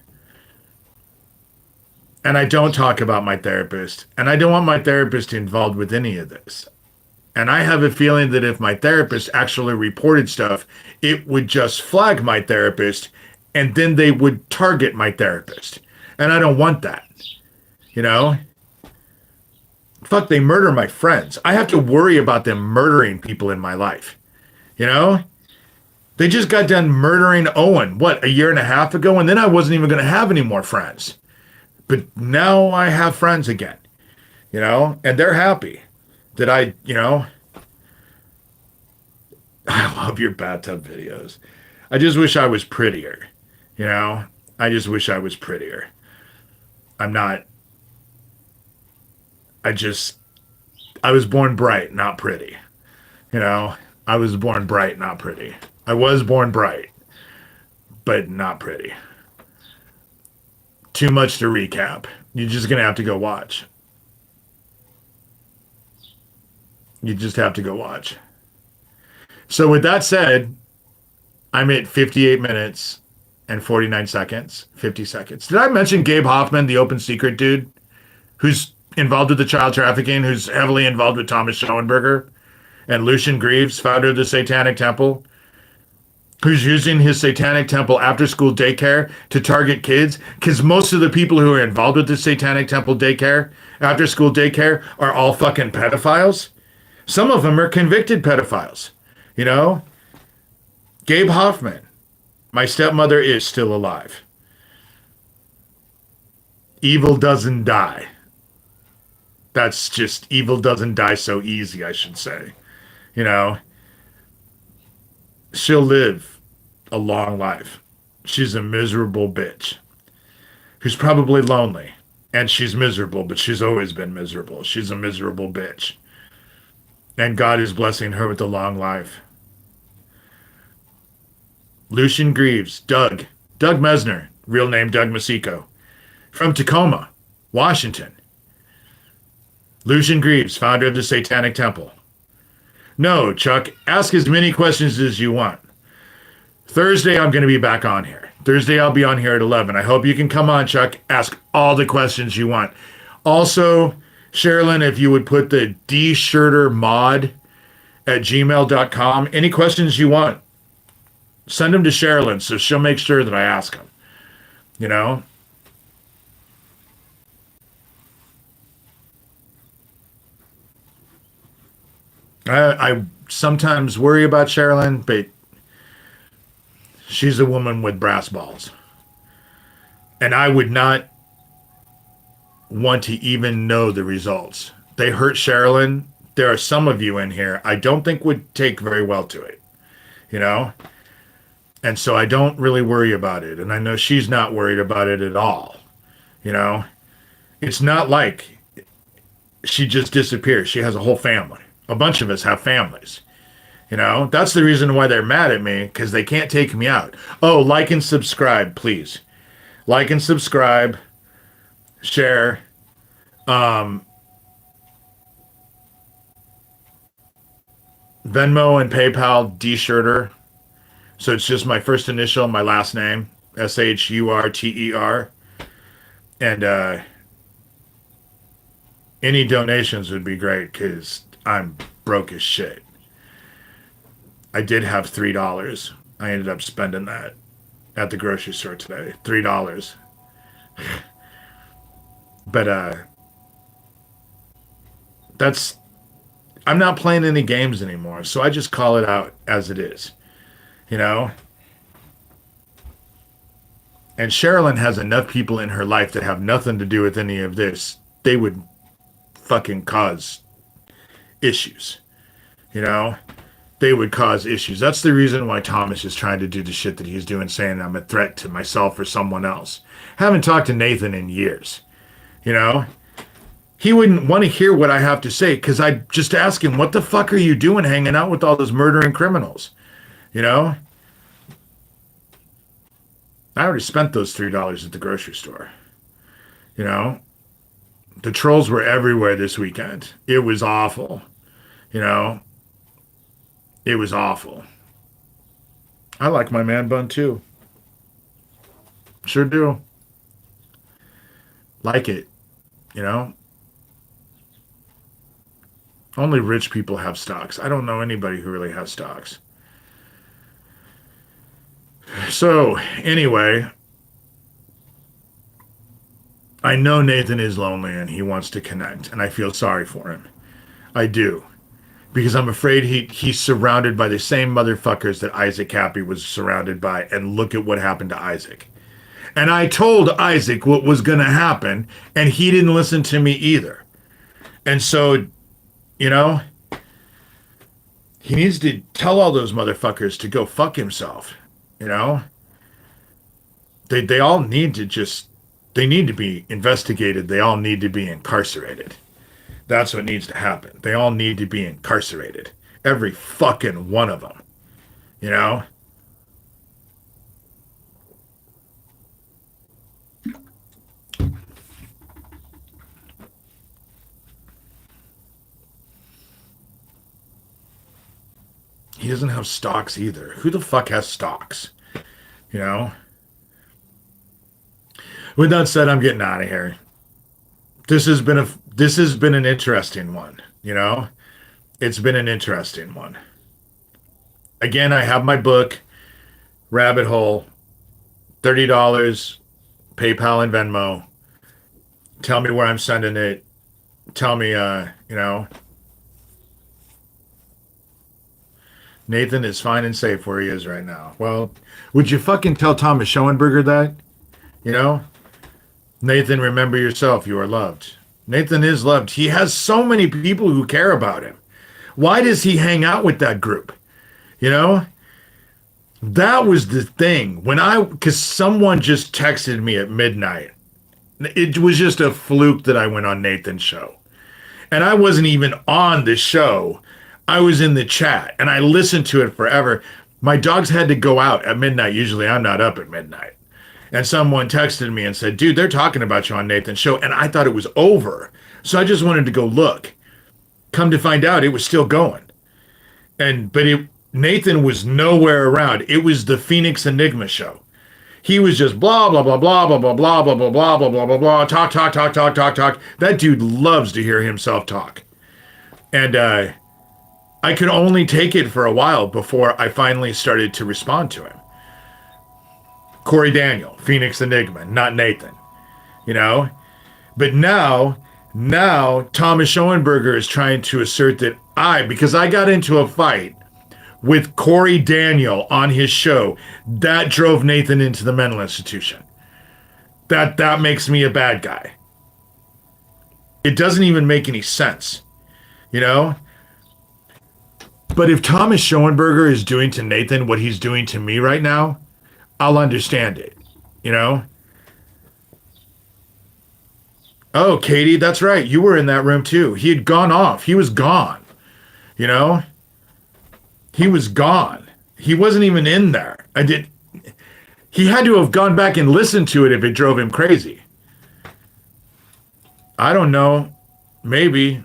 [SPEAKER 1] And I don't talk about my therapist, and I don't want my therapist involved with any of this. And I have a feeling that if my therapist actually reported stuff, it would just flag my therapist, and then they would target my therapist. And I don't want that, you know? Fuck, they murder my friends. I have to worry about them murdering people in my life, you know? They just got done murdering Owen, a year and a half ago? And then I wasn't even going to have any more friends. But now I have friends again, you know, and they're happy that I love your bathtub videos. I just wish I was prettier, you know, I just wish I was prettier. I'm not, I was born bright, not pretty, you know, I was born bright, not pretty. I was born bright, but not pretty. Too much to recap. You're just going to have to go watch. You just have to go watch. So with that said, I'm at 58 minutes and 49 seconds, 50 seconds. Did I mention Gabe Hoffman, the open secret dude, who's involved with the child trafficking, who's heavily involved with Thomas Schoenberger, and Lucian Greaves, founder of the Satanic Temple, who's using his Satanic Temple after-school daycare to target kids? Because most of the people who are involved with the Satanic Temple daycare, after-school daycare, are all fucking pedophiles. Some of them are convicted pedophiles, you know? Gabe Hoffman, my stepmother is still alive. Evil doesn't die. That's just, evil doesn't die so easy, I should say. You know? She'll live a long life. She's a miserable bitch who's probably lonely, and she's miserable, but she's always been miserable. She's a miserable bitch. And God is blessing her with a long life. Lucian Greaves, Doug Mesner, real name Doug Masico, from Tacoma, Washington. Lucian Greaves, founder of the Satanic Temple. No, Chuck, ask as many questions as you want. Thursday, I'm going to be back on here. Thursday, I'll be on here at 11. I hope you can come on, Chuck. Ask all the questions you want. Also, Sherilyn, if you would put the dshurtermod@gmail.com, any questions you want, send them to Sherilyn so she'll make sure that I ask them. You know? I sometimes worry about Sherilyn, but she's a woman with brass balls. And I would not want to even know the results. They hurt Sherilyn. There are some of you in here I don't think would take very well to it, you know? And so I don't really worry about it. And I know she's not worried about it at all, you know? It's not like she just disappears. She has a whole family. A bunch of us have families. You know, that's the reason why they're mad at me, because they can't take me out. Oh, like and subscribe, please. Like and subscribe, share. Um, Venmo and PayPal, D Shurter. So it's just my first initial, my last name, Shurter. And any donations would be great because I'm broke as shit. I did have $3. I ended up spending that at the grocery store today. $3. But that's I'm not playing any games anymore, so I just call it out as it is. You know? And Sherilyn has enough people in her life that have nothing to do with any of this. They would fucking cause issues. You know? They would cause issues. That's the reason why Thomas is trying to do the shit that he's doing, saying I'm a threat to myself or someone else. Haven't talked to Nathan in years. You know? He wouldn't want to hear what I have to say because I just ask him, what the fuck are you doing hanging out with all those murdering criminals? You know? I already spent those $3 at the grocery store. You know? The trolls were everywhere this weekend. It was awful. You know? It was awful. I like my man bun too. Sure do. Like it. You know? Only rich people have stocks. I don't know anybody who really has stocks. So, anyway, I know Nathan is lonely and he wants to connect, and I feel sorry for him. I do. Because I'm afraid he's surrounded by the same motherfuckers that Isaac Happy was surrounded by, and look at what happened to Isaac. And I told Isaac what was going to happen, and he didn't listen to me either. And so, you know, he needs to tell all those motherfuckers to go fuck himself. You know? They all need to they need to be investigated. They all need to be incarcerated. That's what needs to happen. They all need to be incarcerated. Every fucking one of them. You know? He doesn't have stocks either. Who the fuck has stocks? You know? With that said, I'm getting out of here. This has been an interesting one, you know? It's been an interesting one. Again, I have my book, Rabbit Hole, $30, PayPal and Venmo. Tell me where I'm sending it. Tell me, you know, Nathan is fine and safe where he is right now. Well, would you fucking tell Thomas Schoenberger that? You know? Nathan, remember yourself. You are loved. Nathan is loved. He has so many people who care about him. Why does he hang out with that group? You know? That was the thing. Because someone just texted me at midnight. It was just a fluke that I went on Nathan's show. And I wasn't even on the show. I was in the chat and I listened to it forever. My dogs had to go out at midnight. Usually I'm not up at midnight. And someone texted me and said, dude, they're talking about you on Nathan's show. And I thought it was over. So I just wanted to go look. Come to find out, it was still going. Nathan was nowhere around. It was the Phoenix Enigma show. He was just blah, blah, blah, blah, blah, blah, blah, blah, blah, blah, blah, blah, blah, blah, talk, talk, talk, talk, talk, talk. That dude loves to hear himself talk. And I could only take it for a while before I finally started to respond to him. Corey Daniel, Phoenix Enigma, not Nathan, you know? But now Thomas Schoenberger is trying to assert that because I got into a fight with Corey Daniel on his show, that drove Nathan into the mental institution. That makes me a bad guy. It doesn't even make any sense, you know? But if Thomas Schoenberger is doing to Nathan what he's doing to me right now, I'll understand it, you know? Oh, Katie, that's right. You were in that room too. He had gone off. He was gone, you know? He was gone. He wasn't even in there. He had to have gone back and listened to it if it drove him crazy. I don't know. Maybe.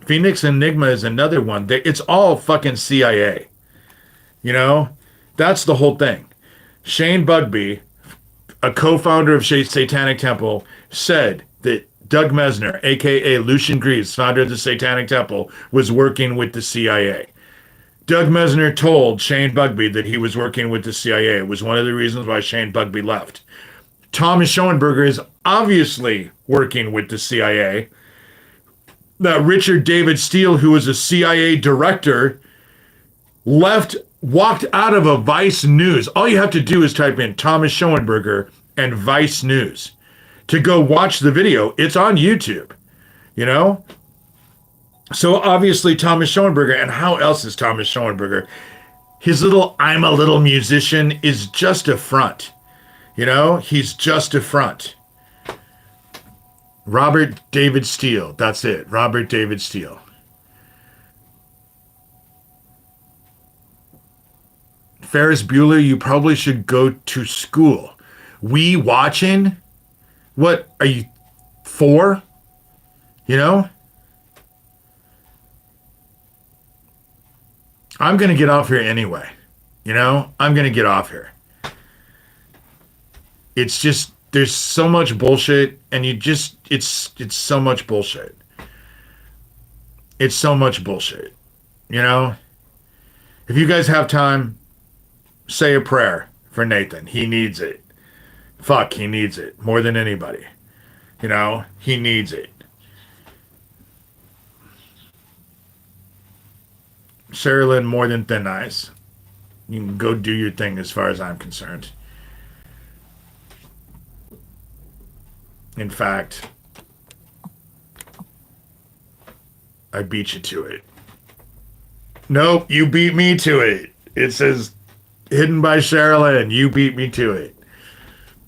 [SPEAKER 1] Phoenix Enigma is another one. It's all fucking CIA. You know? That's the whole thing. Shane Bugbee, a co-founder of Satanic Temple, said that Doug Mesner, a.k.a. Lucian Greaves, founder of the Satanic Temple, was working with the CIA. Doug Mesner told Shane Bugbee that he was working with the CIA. It was one of the reasons why Shane Bugbee left. Thomas Schoenberger is obviously working with the CIA. That Richard David Steele, who was a CIA director, walked out of a Vice News. All you have to do is type in Thomas Schoenberger and Vice News to go watch the video. It's on YouTube, you know? So obviously Thomas Schoenberger, and how else is Thomas Schoenberger? His little I'm a little musician is just a front, you know? He's just a front. Robert David Steele, that's it. Robert David Steele. Ferris Bueller, you probably should go to school. We watching? What, are you 4? You know? I'm going to get off here anyway. You know? I'm going to get off here. It's just, there's so much bullshit, and it's so much bullshit. It's so much bullshit. You know? If you guys have time, say a prayer for Nathan. He needs it. Fuck, he needs it more than anybody. You know, he needs it. Sarah Lynn, more than thin ice. You can go do your thing as far as I'm concerned. In fact, I beat you to it. Nope, you beat me to it. It says hidden by Sherilyn. You beat me to it.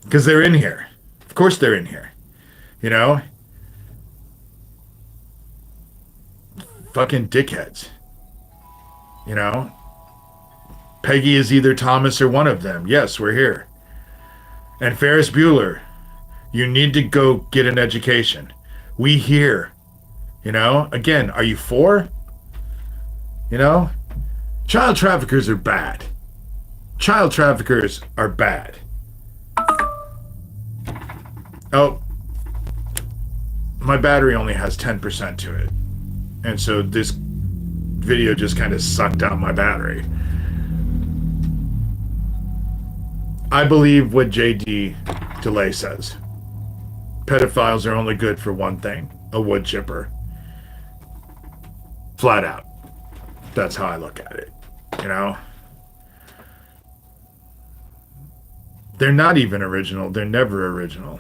[SPEAKER 1] Because they're in here. Of course they're in here. You know? Fucking dickheads. You know? Peggy is either Thomas or one of them. Yes, we're here. And Ferris Bueller, you need to go get an education. We here. You know? Again, are you 4? You know? Child traffickers are bad. Child traffickers are bad. Oh, my battery only has 10% to it. And so this video just kind of sucked out my battery. I believe what JD DeLay says. Pedophiles are only good for one thing, a wood chipper. Flat out. That's how I look at it, you know? They're not even original. They're never original.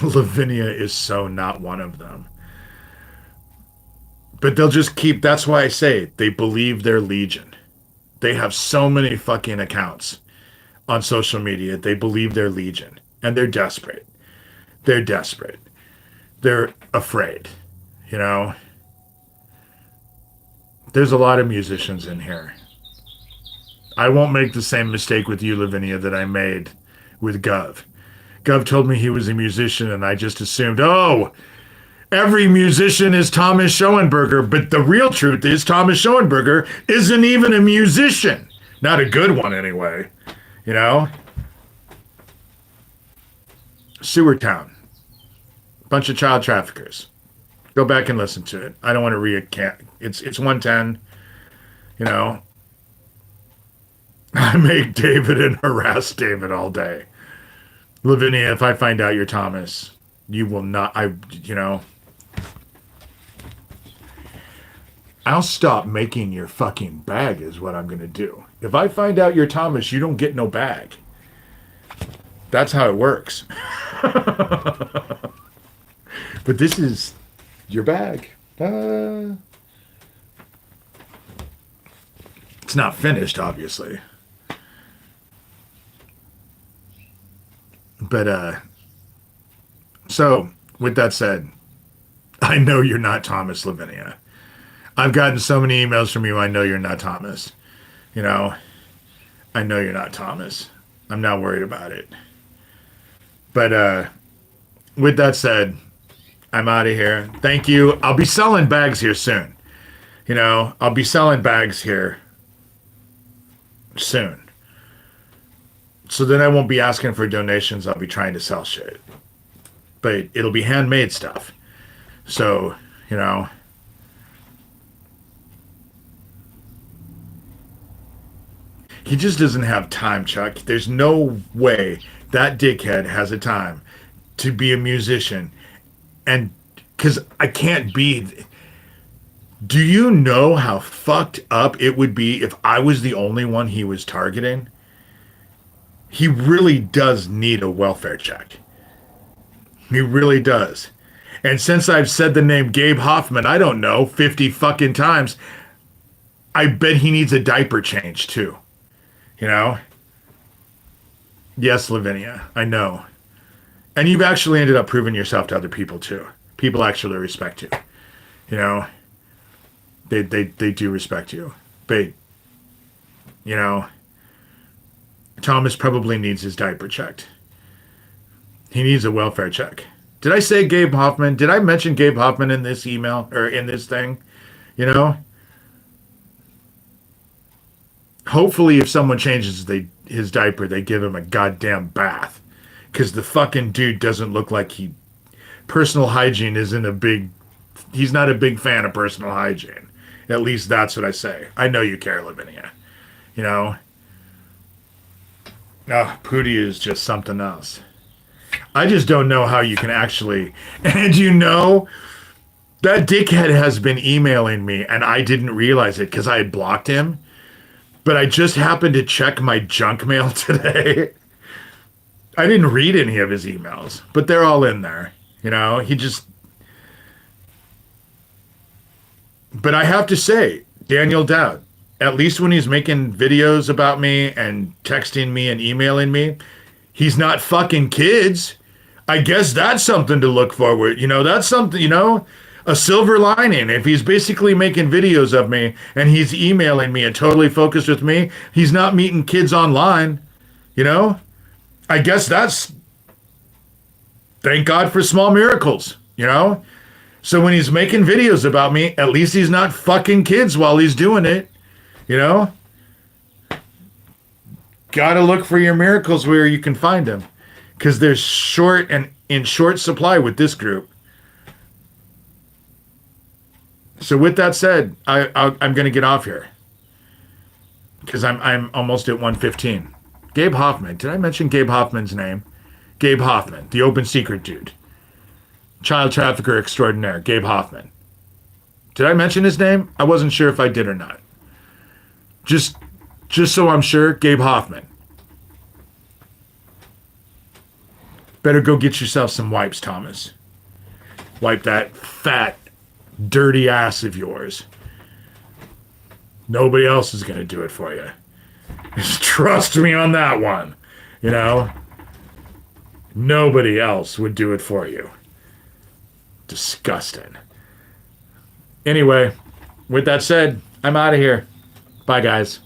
[SPEAKER 1] Lavinia is so not one of them. But they'll just keep, that's why I say they believe they're legion. They have so many fucking accounts on social media. They believe they're legion. And they're desperate. They're desperate. They're afraid. You know, there's a lot of musicians in here. I won't make the same mistake with you, Lavinia, that I made with Gov. Gov told me he was a musician, and I just assumed, oh, every musician is Thomas Schoenberger. But the real truth is, Thomas Schoenberger isn't even a musician. Not a good one, anyway. You know? Sewer Town. Bunch of child traffickers. Go back and listen to it. I don't want to recant. It's 110. You know? I make David and harass David all day. Lavinia, if I find out you're Thomas, you will not, I'll stop making your fucking bag is what I'm going to do. If I find out you're Thomas, you don't get no bag. That's how it works. But this is your bag. It's not finished, obviously. But, so, with that said, I know you're not Thomas, Lavinia. I've gotten so many emails from you, I know you're not Thomas. You know, I know you're not Thomas. I'm not worried about it. But, with that said, I'm out of here. Thank you. I'll be selling bags here soon. You know, I'll be selling bags here soon. So then I won't be asking for donations. I'll be trying to sell shit. But it'll be handmade stuff. So, you know. He just doesn't have time, Chuck. There's no way that dickhead has a time to be a musician. And because I can't be. Do you know how fucked up it would be if I was the only one he was targeting? He really does need a welfare check. He really does. And since I've said the name Gabe Hoffman, I don't know, 50 fucking times, I bet he needs a diaper change too. You know? Yes, Lavinia, I know. And you've actually ended up proving yourself to other people too. People actually respect you. You know? They do respect you. But, you know, Thomas probably needs his diaper checked. He needs a welfare check. Did I say Gabe Hoffman? Did I mention Gabe Hoffman in this email or in this thing? You know? Hopefully if someone changes his diaper, they give him a goddamn bath. Because the fucking dude doesn't look like personal hygiene isn't he's not a big fan of personal hygiene. At least that's what I say. I know you care, Lavinia. You know? Oh, Pootie is just something else. I just don't know how you can actually... And you know, that dickhead has been emailing me, and I didn't realize it because I had blocked him. But I just happened to check my junk mail today. I didn't read any of his emails, but they're all in there. You know, he just... But I have to say, Daniel Dowd, at least when he's making videos about me and texting me and emailing me, he's not fucking kids. I guess that's something to look forward. You know, that's something, you know, a silver lining. If he's basically making videos of me and he's emailing me and totally focused with me, he's not meeting kids online. You know, I guess that's, thank God for small miracles, you know? So when he's making videos about me, at least he's not fucking kids while he's doing it. You know? Gotta look for your miracles where you can find them. Because they're short and in short supply with this group. So with that said, I'm going to get off here. Because I'm almost at 1:15. Gabe Hoffman. Did I mention Gabe Hoffman's name? Gabe Hoffman, the open secret dude. Child trafficker extraordinaire, Gabe Hoffman. Did I mention his name? I wasn't sure if I did or not. Just so I'm sure, Gabe Hoffman. Better go get yourself some wipes, Thomas. Wipe that fat, dirty ass of yours. Nobody else is going to do it for you. Just trust me on that one. You know? Nobody else would do it for you. Disgusting. Anyway, with that said, I'm out of here. Bye, guys.